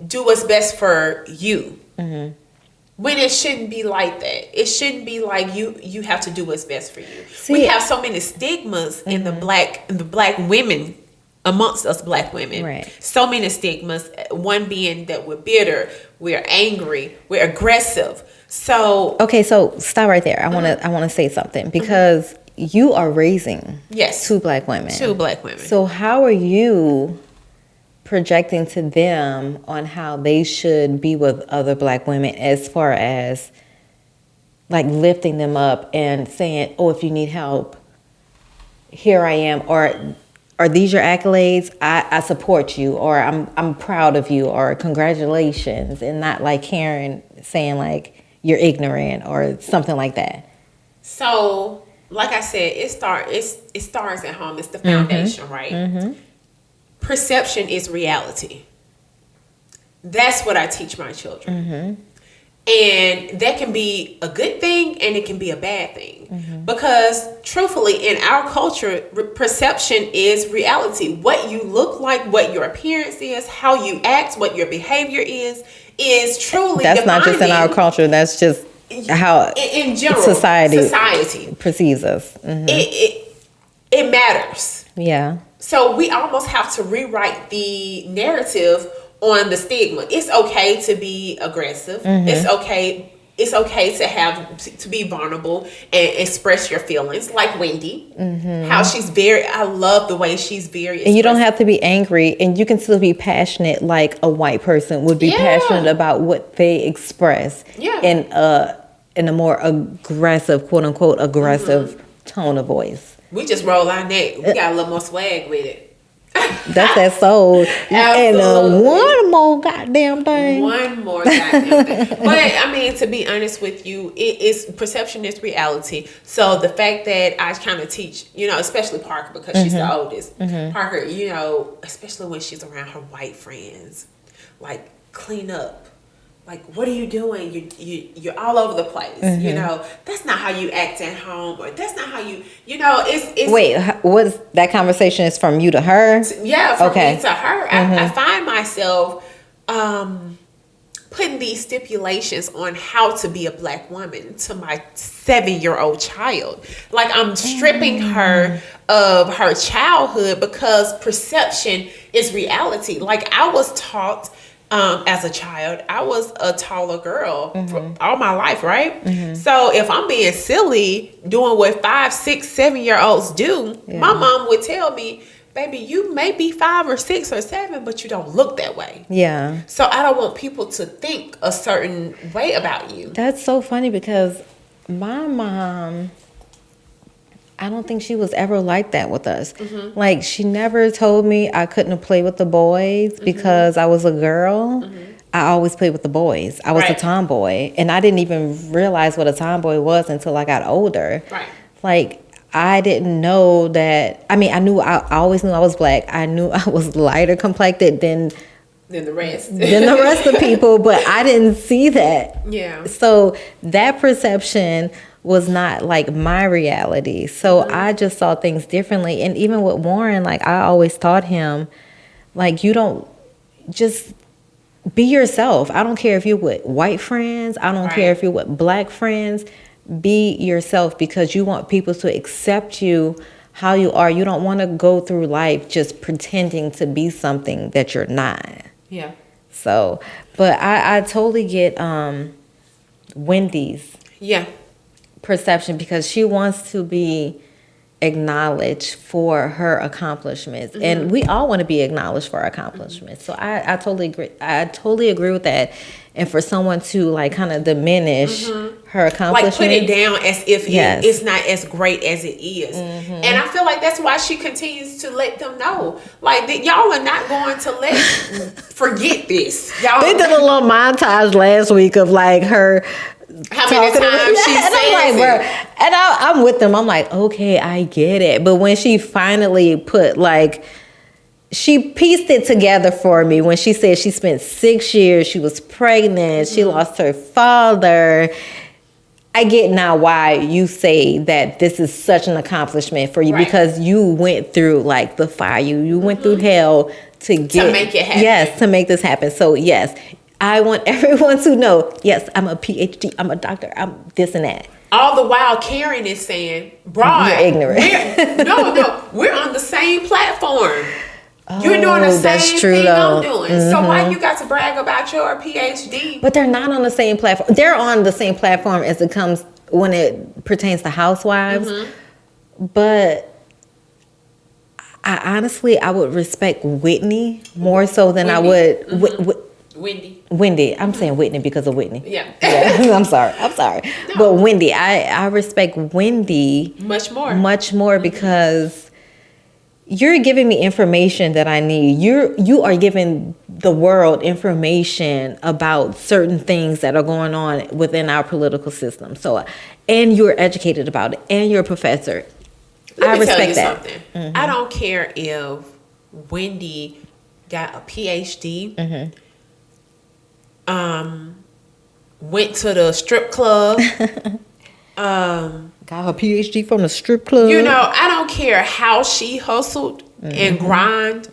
do what's best for you. When it shouldn't be like that. It shouldn't be like you have to do what's best for you. See, we have so many stigmas in the black women, amongst us Black women. Right. So many stigmas. One being that we're bitter, we're angry, we're aggressive. So okay, so stop right there. I wanna say something, because you are raising two Black women. Two Black women. So how are you projecting to them on how they should be with other Black women, as far as like lifting them up and saying, oh, if you need help, here I am, or are these your accolades? I support you, or I'm proud of you, or congratulations, and not like Karen saying like you're ignorant or something like that. So, like I said, it starts at home. It's the foundation, right? Perception is reality. That's what I teach my children. And that can be a good thing and it can be a bad thing. Mm-hmm. Because truthfully, in our culture, perception is reality. What you look like, what your appearance is, how you act, what your behavior is truly That's not just in our defining culture. That's just how in general society perceives us. Mm-hmm. It matters. Yeah. So we almost have to rewrite the narrative on the stigma. It's okay to be aggressive. Mm-hmm. It's okay to be vulnerable and express your feelings, like Wendy. Mm-hmm. How I love the way she's very And you don't have to be angry, and you can still be passionate like a white person would be passionate about what they express in a more aggressive, quote unquote, aggressive tone of voice. We just roll our neck. We got a little more swag with it. That's that soul. And one more goddamn thing. One more goddamn thing. But I mean, to be honest with you, perception is reality. So the fact that I kind of teach, especially Parker, because she's the oldest. Parker, especially when she's around her white friends, like, clean up. Like, what are you doing? You're all over the place. That's not how you act at home, or that's not how you. It's. Wait, what's that conversation is from you to her? From me to her. I find myself putting these stipulations on how to be a black woman to my 7-year-old child. Like, I'm stripping her of her childhood because perception is reality. Like, I was taught. As a child, I was a taller girl for all my life, right? So if I'm being silly, doing what 5, 6, 7-year-olds do, my mom would tell me, baby, you may be 5 or 6 or 7, but you don't look that way. Yeah. So I don't want people to think a certain way about you. That's so funny because my mom, I don't think she was ever like that with us. Like, she never told me I couldn't play with the boys because I was a girl. I always played with the boys. I was a tomboy. And I didn't even realize what a tomboy was until I got older. Right. Like, I didn't know that. I mean, I always knew I was black. I knew I was lighter complected than the rest. than the rest of people, but I didn't see that. Yeah. So that perception was not like my reality. So I just saw things differently. And even with Warren, like, I always taught him, like, you don't just be yourself. I don't care if you're with white friends. I don't care if you're with black friends. Be yourself, because you want people to accept you how you are. You don't want to go through life just pretending to be something that you're not. Yeah. So, but I totally get Wendy's perception, because she wants to be acknowledged for her accomplishments, and we all want to be acknowledged for our accomplishments. So I totally agree. I totally agree with that. And for someone to like kind of diminish her accomplishments, like put it down as if it's not as great as it is. And I feel like that's why she continues to let them know, like, that y'all are not going to forget this. Y'all, they did a little montage last week of like her. How many times she says it. And I'm with them. I'm like, okay, I get it. But when she finally put like, she pieced it together for me when she said she spent 6 years, she was pregnant, she lost her father. I get now why you say that this is such an accomplishment for you, because you went through like the fire, you went through hell to make it happen. Yes, to make this happen. So yes, I want everyone to know, yes, I'm a PhD, I'm a doctor, I'm this and that. All the while Karen is saying, Brian, you're ignorant. We're on the same platform. You're doing the same thing I'm doing. So why you got to brag about your PhD? But they're not on the same platform. They're on the same platform as it comes when it pertains to housewives. But I honestly would respect Whitney more so than I would Wendy. I'm saying Whitney because of Whitney. Yeah. I'm sorry. No. But Wendy, I respect Wendy much more because you're giving me information that I need. You are giving the world information about certain things that are going on within our political system. So, and you're educated about it, and you're a professor. Let me tell you something. I don't care if Wendy got a PhD. went to the strip club. Got her PhD from the strip club. You know, I don't care how she hustled and grind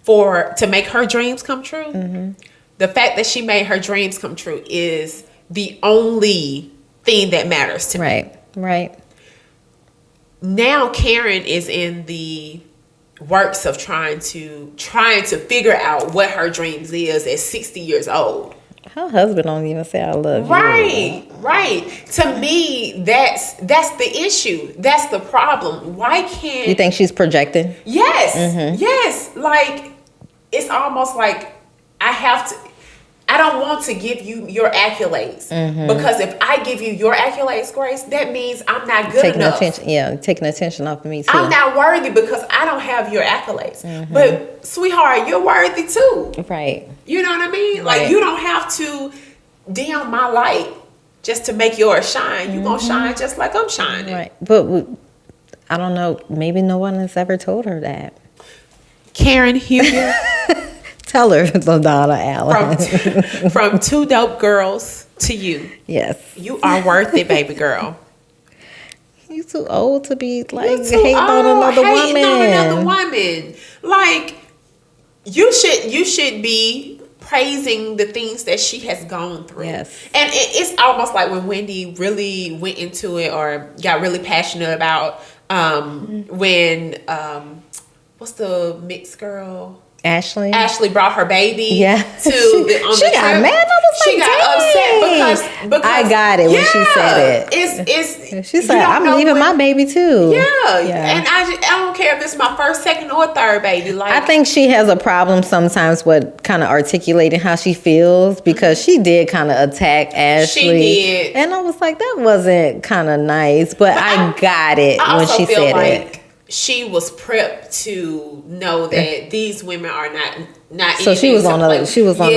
to make her dreams come true. The fact that she made her dreams come true is the only thing that matters to me. Right. Now Karen is in the works of trying to figure out what her dreams is at 60 years old. Her husband don't even say I love you. Right. To me, that's the issue. That's the problem. Why can't You think she's projecting? Yes. Yes. Like, it's almost like I don't want to give you your accolades. Because if I give you your accolades, Grace, that means I'm not good enough. Taking attention off of me too. I'm not worthy because I don't have your accolades. But sweetheart, you're worthy too. Right. You know what I mean? Right. Like, you don't have to dim my light just to make yours shine. You're going to shine just like I'm shining. Right. But I don't know. Maybe no one has ever told her that. Karen Huger. Tell her, LaDonna Allen. From two dope girls to you. Yes. You are worth it, baby girl. You too old to be like You too hating on old, another hating on another woman. woman. Like, you should be praising the things that she has gone through. Yes. And it's almost like when Wendy really went into it or got really passionate about when what's the mixed girl? Ashley brought her baby to she got mad. I was she like, got upset because I got it when she said it. It's She said, I'm leaving my baby too. Yeah. And I don't care if it's my first, second, or third baby. Like, I think she has a problem sometimes with kind of articulating how she feels because she did kind of attack Ashley. She did. And I was like, that wasn't kind of nice, but I got it when she said it. She was prepped to know that these women are not. So she was on the defense. I'm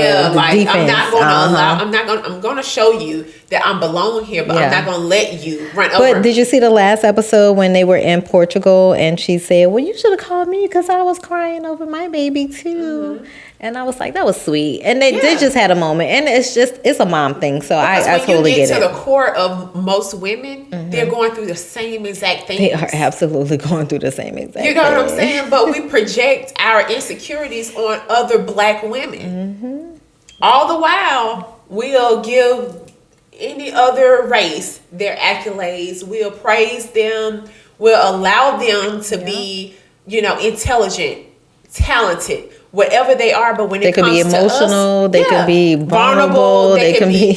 gonna show you that I'm belong here, but I'm not gonna let you run over. But did you see the last episode when they were in Portugal and she said, "Well, you should have called me because I was crying over my baby too." And I was like, that was sweet. And they just had a moment. And it's a mom thing. So I totally get it. When you get to the core of most women, they're going through the same exact things. They are absolutely going through the same exact thing. You know what I'm saying? But we project our insecurities on other black women. All the while, we'll give any other race their accolades. We'll praise them. We'll allow them to be, intelligent, talented, whatever they are. But when it comes to us, they could be emotional, they could be vulnerable, they can be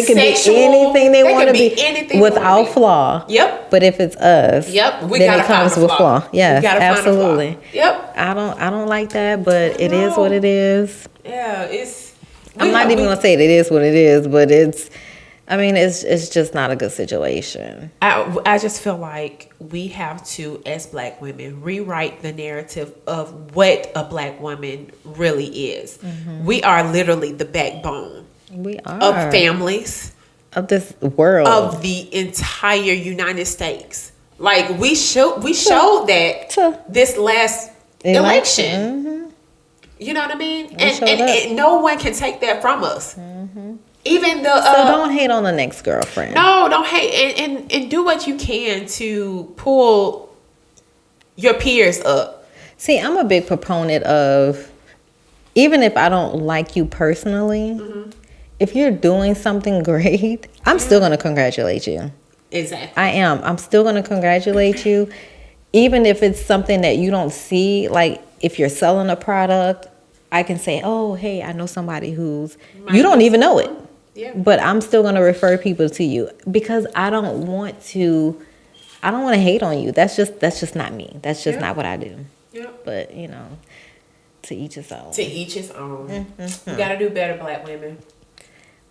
sexual, be anything they want to be without flaw. Yep. But if it's us, then it comes with flaw. Yeah, absolutely. Yep. I don't like that, but it is what it is. Yeah, I'm not even gonna say it is what it is, but it's just not a good situation. I just feel like we have to, as black women, rewrite the narrative of what a black woman really is. We are literally the backbone. We are. Of families. Of this world. Of the entire United States. Like, we showed that this last election. You know what I mean? And no one can take that from us. Even so don't hate on the next girlfriend. No, don't hate, and do what you can to pull your peers up. See, I'm a big proponent of, even if I don't like you personally, if you're doing something great, I'm still going to congratulate you. Exactly. I am. I'm still going to congratulate you, even if it's something that you don't see. Like, if you're selling a product, I can say, oh, hey, I know somebody who's, you don't even know it. Yeah. But I'm still going to refer people to you because I don't want to hate on you. That's just not me. That's just not what I do. Yeah. But, to each his own. To each his own. We got to do better, black women.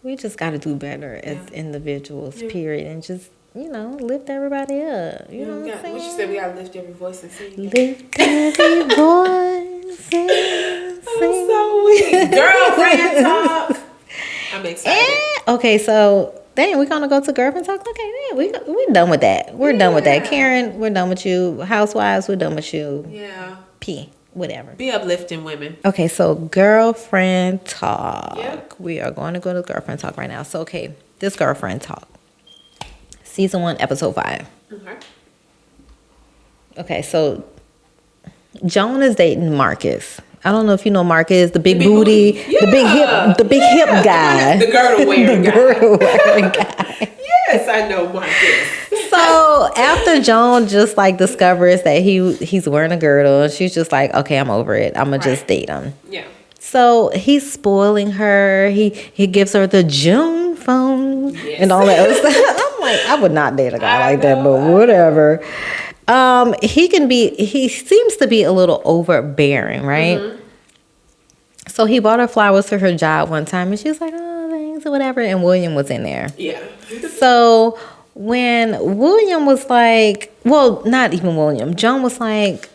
We just got to do better as individuals, period. And just, lift everybody up. You know what I'm saying? What you said, we got to lift every voice and sing. Lift every voice and sing. I'm so weak. Girlfriend talk. I'm excited. Okay, so we're gonna go to girlfriend talk. Okay, we're done with that. We're done with that. Karen, we're done with you. Housewives, we're done with you. Yeah. P, whatever. Be uplifting women. Okay, so girlfriend talk. Yep. We are going to go to girlfriend talk right now. So, okay, this girlfriend talk. Season 1, episode 5. Okay. Okay, so Joan is dating Marcus. I don't know if you know Marcus, the big big booty, booty. the big hip guy. The girdle wearing The guy. girdle wearing guy. Yes, I know Marcus. So after Joan just like discovers that he's wearing a girdle, and she's just like, okay, I'm over it. I'm gonna just date him. Yeah. So he's spoiling her. He gives her the June phone and all that other stuff. I'm like, I would not date a guy like that, but whatever. He seems to be a little overbearing, right? Mm-hmm. So he bought her flowers for her job one time, and she was like, oh, thanks, or whatever. And William was in there. Yeah. So when William was like, well, not even William, Joan was like,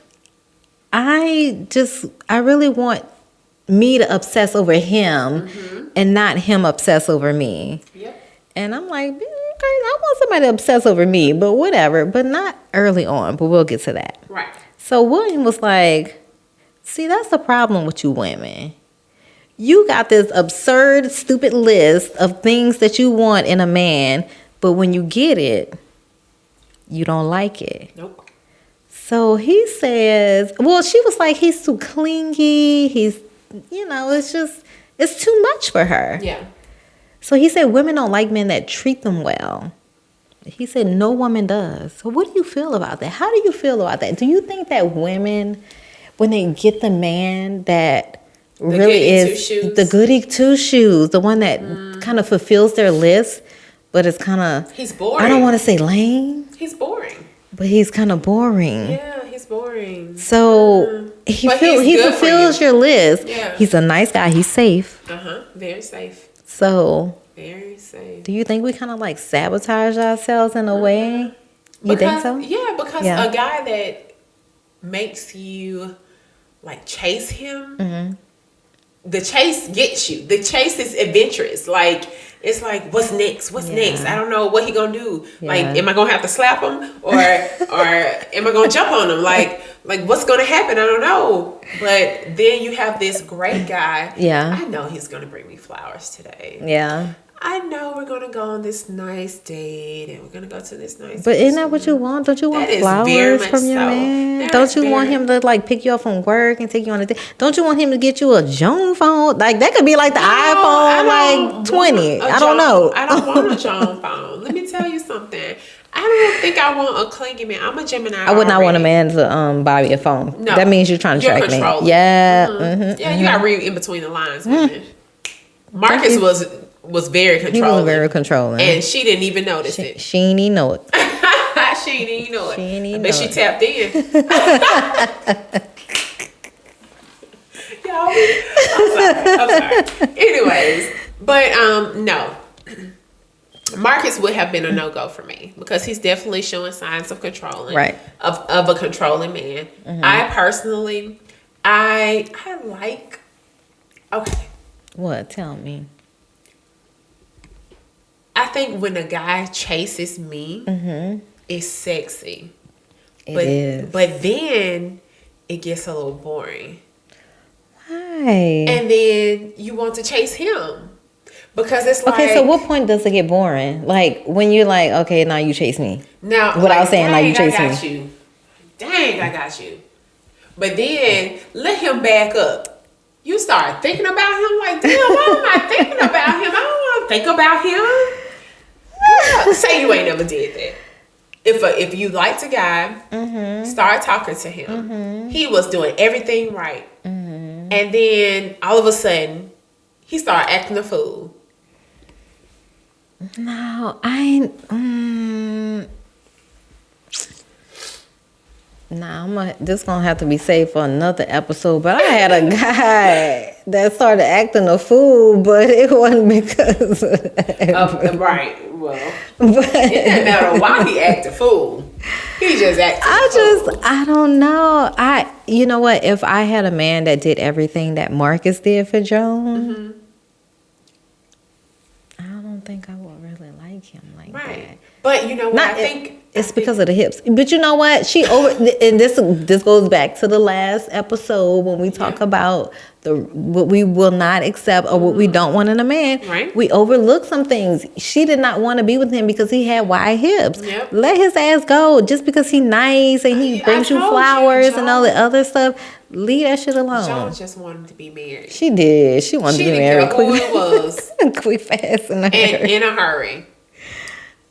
I really want me to obsess over him and not him obsess over me. Yep. And I'm like, okay, I want somebody to obsess over me, but whatever, but not early on, but we'll get to that. Right. So William was like, see, that's the problem with you women. You got this absurd, stupid list of things that you want in a man, but when you get it, you don't like it. Nope. So he says, well, she was like, he's too clingy. He's, it's too much for her. Yeah. So he said women don't like men that treat them well. He said no woman does. So what do you feel about that? How do you feel about that? Do you think that women, when they get the man that really is the goody two shoes, the one that kind of fulfills their list, but it's kind of, he's boring. I don't want to say lame. He's boring. But he's kind of boring. Yeah, he's boring. So he fulfills your list. Yeah. He's a nice guy. He's safe. Very safe. So very safe. Do you think we kind of like sabotage ourselves in a way? You think so? Yeah, because a guy that makes you like chase him, the chase gets you. The chase is adventurous. Like, it's like, what's next? What's next? I don't know what he gonna do. Yeah. Like, am I gonna have to slap him or am I gonna jump on him? Like what's gonna happen? I don't know. But then you have this great guy. Yeah. I know he's gonna bring me flowers today. Yeah. I know we're gonna go on this nice date and we're gonna go to this nice. But isn't that what you want? Don't you want flowers from your man? Don't you want him to like pick you up from work and take you on a date? Don't you want him to get you a Joan phone? Like that could be like the iPhone like 20. I don't know. I don't want a Joan phone. Let me tell you something. I don't think I want a clingy man. I'm a Gemini. I would not want a man to buy me a phone. No, that means you're trying to track me. Yeah. Yeah, you gotta read in between the lines. Marcus was very controlling. He was very controlling. And she didn't even notice it. She didn't even know it. She didn't even know it. I bet she tapped in. Y'all, I'm sorry. Anyways, but no. Marcus would have been a no-go for me because he's definitely showing signs of controlling. Right. Of a controlling man. I personally, I like, okay. What? Tell me. I think when a guy chases me, it's sexy. It is. But then it gets a little boring. Why? And then you want to chase him. Because it's like... Okay, so what point does it get boring? Like, when you're like, okay, now you chase me. Now, without saying, like, you chase me. I got you. Dang, I got you. But then, let him back up. You start thinking about him like, damn, why am I thinking about him? I don't want to think about him. Yeah. Say you ain't never did that. If you liked a guy, start talking to him. He was doing everything right. And then, all of a sudden, he started acting a fool. No, I'm just gonna have to be saved for another episode. But I had a guy that started acting a fool, but it wasn't because right. Well, it didn't matter why he acted a fool. He just acted. I don't know. You know what? If I had a man that did everything that Marcus did for Joan, I don't think I would really like him like that. But you know what? I think It's because of the hips. But you know what? She over and this goes back to the last episode when we talk about what we will not accept or what we don't want in a man. Right. We overlook some things. She did not want to be with him because he had wide hips. Yep. Let his ass go. Just because he nice and he brings you told flowers you, and all the other stuff. Leave that shit alone. Joan just wanted to be married. She did. She wanted to be married She didn't care who it was. quick, fast, and In a hurry.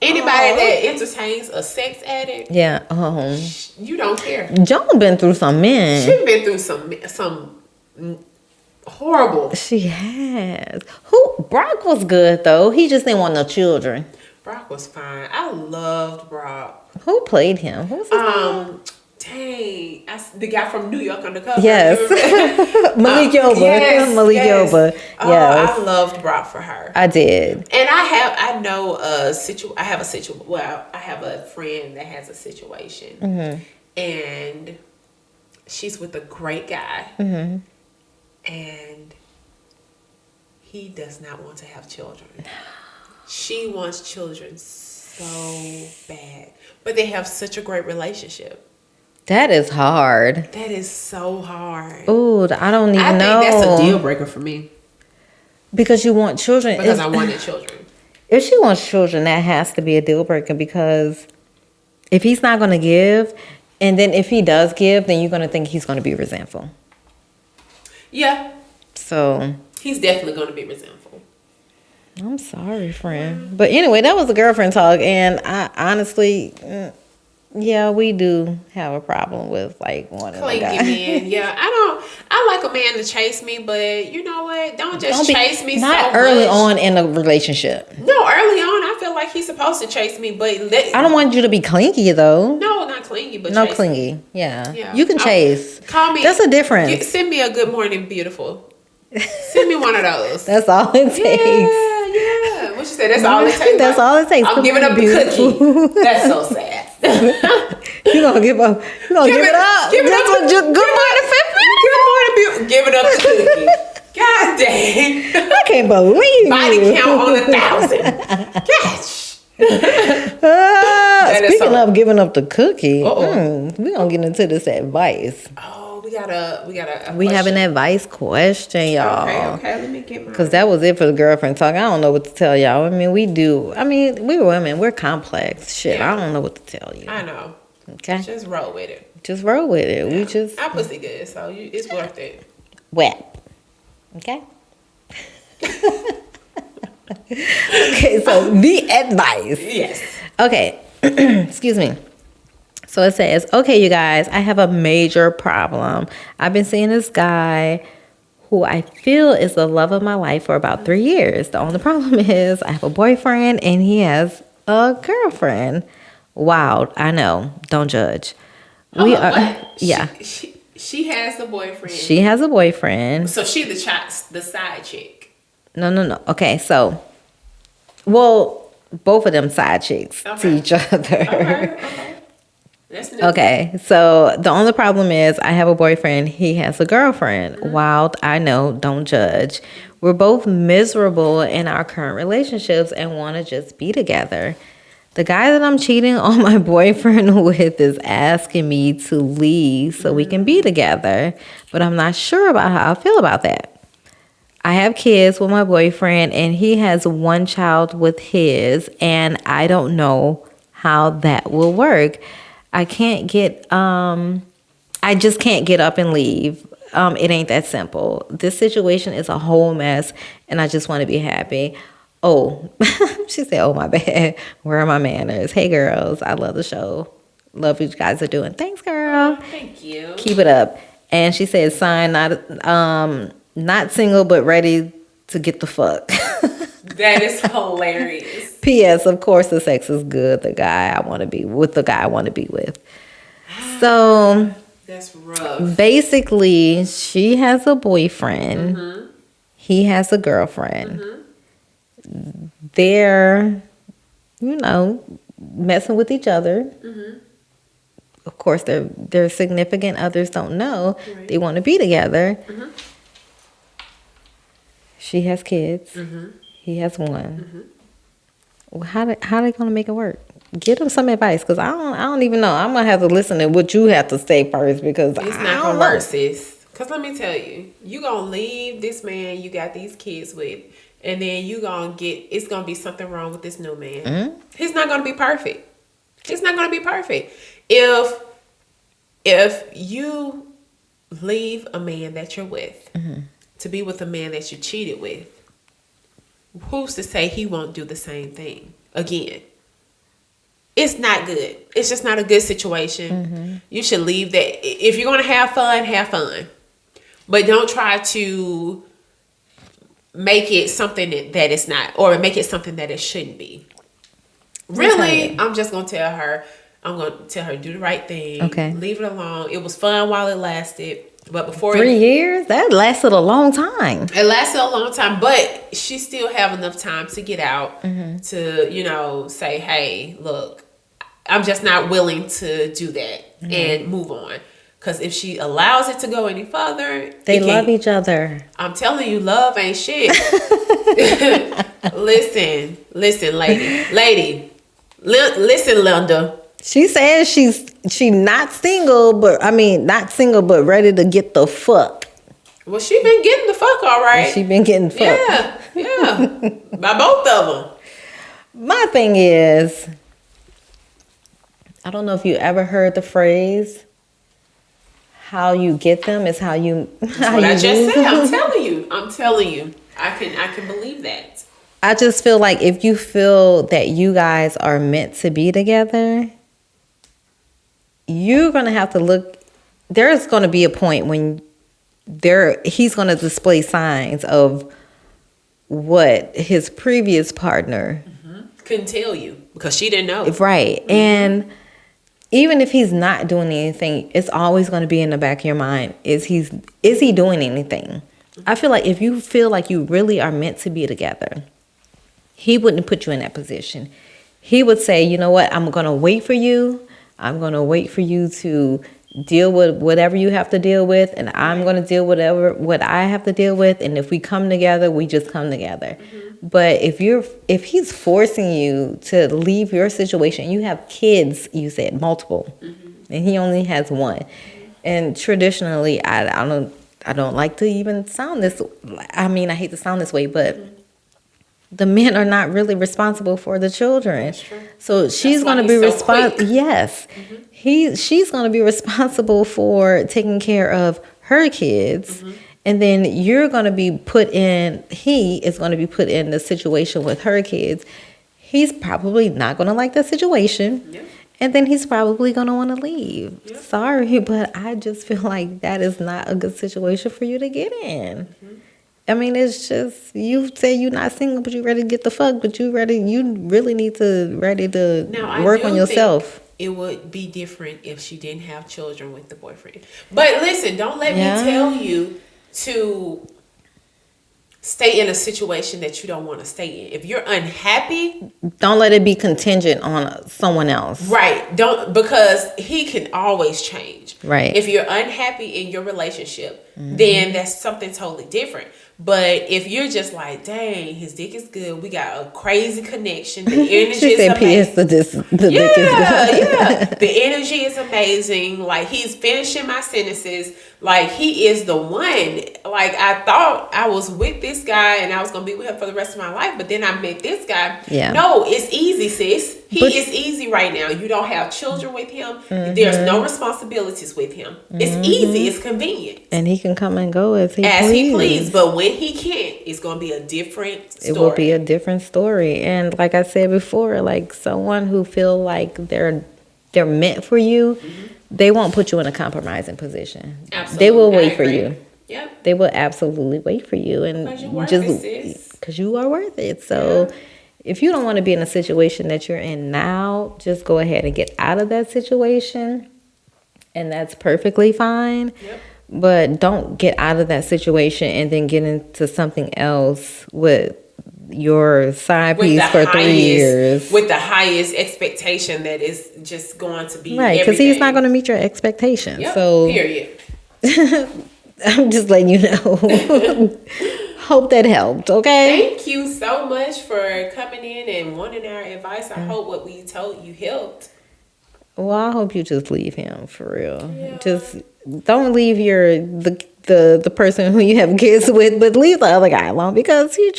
Anybody that entertains a sex addict, yeah. you don't care. Joan been through some men. She's been through some horrible. She has. Brock was good though. He just didn't want no children. Brock was fine. I loved Brock. Who played him? Who was his name? Dang, the guy from New York Undercover. Yes. Malik Yoba. Yes, Malik yes. Yoba. Oh, Yes. I loved Brock for her. I did. And I have a friend that has a situation, and she's with a great guy, and he does not want to have children. She wants children so bad, but they have such a great relationship. That is hard. That is so hard. Ooh, I don't even know. I think that's a deal breaker for me. Because you want children. Because I wanted children. If she wants children, that has to be a deal breaker because if he's not going to give, and then if he does give, then you're going to think he's going to be resentful. Yeah. So. He's definitely going to be resentful. I'm sorry, friend. But anyway, that was the girlfriend talk. And I honestly, yeah, we do have a problem with like wanting Clingy man. Yeah, I like a man to chase me, but you know what? Don't chase me not so early much. on in a relationship. No, early on, I feel like he's supposed to chase me, but I don't want you to be clingy though. No, not clingy, but no chase clingy. me. Yeah, you can chase. Call me. That's a difference. Send me a good morning, beautiful. Send me one of those. That's all it takes. Yeah. What you say? That's all it takes. That's all it takes. I'm giving up the cookie. That's so sad. You gonna give up? You gonna give it up? Give it up. Just good morning, Good morning, beautiful. Give it up the cookie. God dang. I can't believe Body count on 1,000. Gosh. Speaking of giving up the cookie, we gonna get into this advice. Oh, we got a We have an advice question, y'all. Okay, let me get mine. Because that was it for the girlfriend talk. I don't know what to tell y'all. I mean, we're women. We're complex. Shit, Yeah. I don't know what to tell you. I know. Okay? Just roll with it. Just roll with it. Our pussy good, so it's worth it. Wet. Okay? Okay, so the advice. Yes. Okay, excuse me. So it says, okay, you guys, I have a major problem. I've been seeing this guy who I feel is the love of my life for about 3 years. The only problem is I have a boyfriend and he has a girlfriend. Wow, I know. Don't judge. Yeah. She has a boyfriend. She has a boyfriend. So she the side chick. No. Okay, so, well, both of them side chicks to each other. Okay. That's new. Okay, so the only problem is I have a boyfriend. He has a girlfriend. Wild, I know. Don't judge. We're both miserable in our current relationships and want to just be together. The guy that I'm cheating on my boyfriend with is asking me to leave so we can be together, but I'm not sure about how I feel about that. I have kids with my boyfriend and he has one child with his, and I don't know how that will work. I just can't get up and leave. It ain't that simple. This situation is a whole mess and I just want to be happy. Oh, she said, oh, my bad. Where are my manners? Hey, girls. I love the show. Love what you guys are doing. Thanks, girl. Thank you. Keep it up. And she said, sign, not single, but ready to get the fuck. That is hilarious. P.S. Of course, the sex is good. The guy I want to be with. So that's rough. Basically, she has a boyfriend. Mm-hmm. He has a girlfriend. Mm-hmm. They're, messing with each other. Mm-hmm. Of course, their significant others don't know. Right. They want to be together. Mm-hmm. She has kids. Mm-hmm. He has one. Mm-hmm. Well, how they gonna make it work? Get him some advice, because I don't even know. I'm gonna have to listen to what you have to say first, because It's I not don't gonna know. work, sis. Cause let me tell you, you gonna leave this man you got these kids with, and then it's gonna be something wrong with this new man. Mm-hmm. He's not gonna be perfect. He's not gonna be perfect. If you leave a man that you're with to be with a man that you cheated with, who's to say he won't do the same thing again? It's not good. It's just not a good situation. You should leave that. If you're going to have fun. But don't try to make it something that it's not, or make it something that it shouldn't be. Really, I'm just going to tell her, do the right thing. Okay. Leave it alone. It was fun while it lasted. But before 3 years? That lasted a long time. it lasted a long time, but she still have enough time to get out to, say, hey, look, I'm just not willing to do that and move on. Because if she allows it to go any further, They love each other. I'm telling you, love ain't shit. Listen, lady. Listen, Linda. She says she not single, but ready to get the fuck. Well, she been getting the fuck all right. She been getting fucked. Yeah. By both of them. My thing is, I don't know if you ever heard the phrase, how you get them is how you That's what I just said. I'm telling you. I can believe that. I just feel like if you feel that you guys are meant to be together, you're going to have to look. There's going to be a point when he's going to display signs of what his previous partner Couldn't tell you because she didn't know. right. And even if he's not doing anything, it's always going to be in the back of your mind. Is he doing anything? I feel like if you feel like you really are meant to be together, he wouldn't put you in that position. He would say, you know what, I'm going to wait for you. I'm going to wait for you to deal with whatever you have to deal with, and I'm going to deal with what I have to deal with. And if we come together, we just come together. But if he's forcing you to leave your situation, you have kids, you said multiple, and he only has one. And traditionally, I don't like to even sound this. I mean, I hate to sound this way, but the men are not really responsible for the children. That's true. So she's going to be responsible. Yes, she's going to be responsible for taking care of her kids. And then you're going to be he is going to be put in the situation with her kids. He's probably not going to like that situation. Yeah. And then he's probably going to want to leave. Yeah. Sorry, but I just feel like that is not a good situation for you to get in. I mean, it's just, you say you're not single, but you ready to get the fuck, but you really need to work on yourself. It would be different if she didn't have children with the boyfriend. But listen, don't let me tell you to stay in a situation that you don't want to stay in. If you're unhappy, don't let it be contingent on someone else. Right. Because he can always change. Right. If you're unhappy in your relationship, then that's something totally different. But if you're just like, dang, his dick is good, we got a crazy connection. The energy She is said, amazing. the dick is good. Yeah. The energy is amazing. Like, he's finishing my sentences. Like, he is the one. Like, I thought I was with this guy and I was going to be with him for the rest of my life. But then I met this guy. Yeah. No, it's easy, sis. He is easy right now. You don't have children with him. There's no responsibilities with him. It's easy. It's convenient. And he can come and go as he please. But when he can't, it's going to be a different story. It will be a different story. And like I said before, like someone who feel like they're meant for you, they won't put you in a compromising position. Absolutely. They will wait for you. Yep. They will absolutely wait for you. And Because you're worth it, sis. Because you are worth it. So if you don't want to be in a situation that you're in now, just go ahead and get out of that situation. And that's perfectly fine. Yep. But don't get out of that situation and then get into something else with your side piece for 3 years. With the highest expectation that is just going to be right, because he's not going to meet your expectations. Yep. So period. I'm just letting you know. Hope that helped. Okay. Thank you so much for coming in and wanting our advice. I hope what we told you helped. Well, I hope you just leave him for real. Yeah. Just don't leave the person who you have kids with, but leave the other guy alone because he's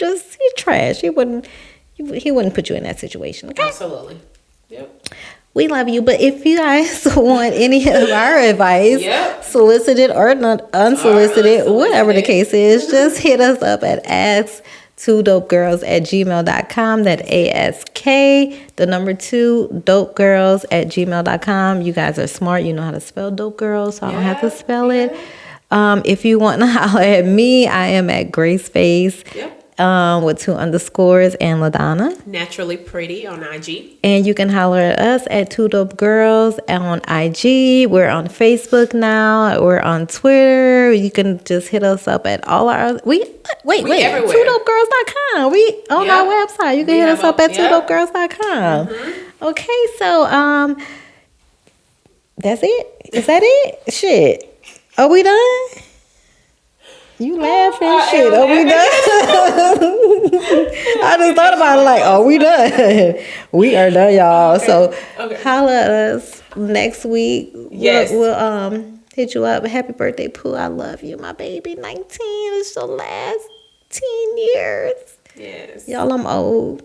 trash. He wouldn't put you in that situation. Okay. Absolutely. Yep. We love you, but if you guys want any of our advice, solicited or not unsolicited, whatever the case is, just hit us up at ask2dopegirls@gmail.com. That ASK, the number 2, dopegirls@gmail.com. You guys are smart. You know how to spell dope girls, so I don't have to spell it. If you want to holler at me, I am at Graceface. With 2 underscores and LaDonna. Naturally Pretty on IG. And you can holler at us at 2 Dope Girls on IG. We're on Facebook now. We're on Twitter. You can just hit us up at all our... Wait. Everywhere. 2dopegirls.com. We on our website. You can hit us up at 2dopegirls.com. Okay, so that's it. Is that it? Shit. Are we done? You laughing? Shit, are we done? I just thought about it like, are we done? We are done, y'all. Okay. So holla at us next week. Yes. We'll hit you up. Happy birthday, Pooh. I love you, my baby. 19 is the last 10 years. Yes. Y'all, I'm old.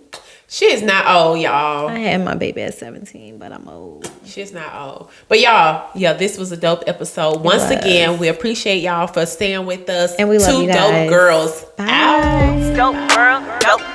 She is not old, y'all. I had my baby at 17, but I'm old. She's not old. But y'all, this was a dope episode. Once again, we appreciate y'all for staying with us. And we love you guys. 2 Dope Girls. Bye. Out. Dope girl, dope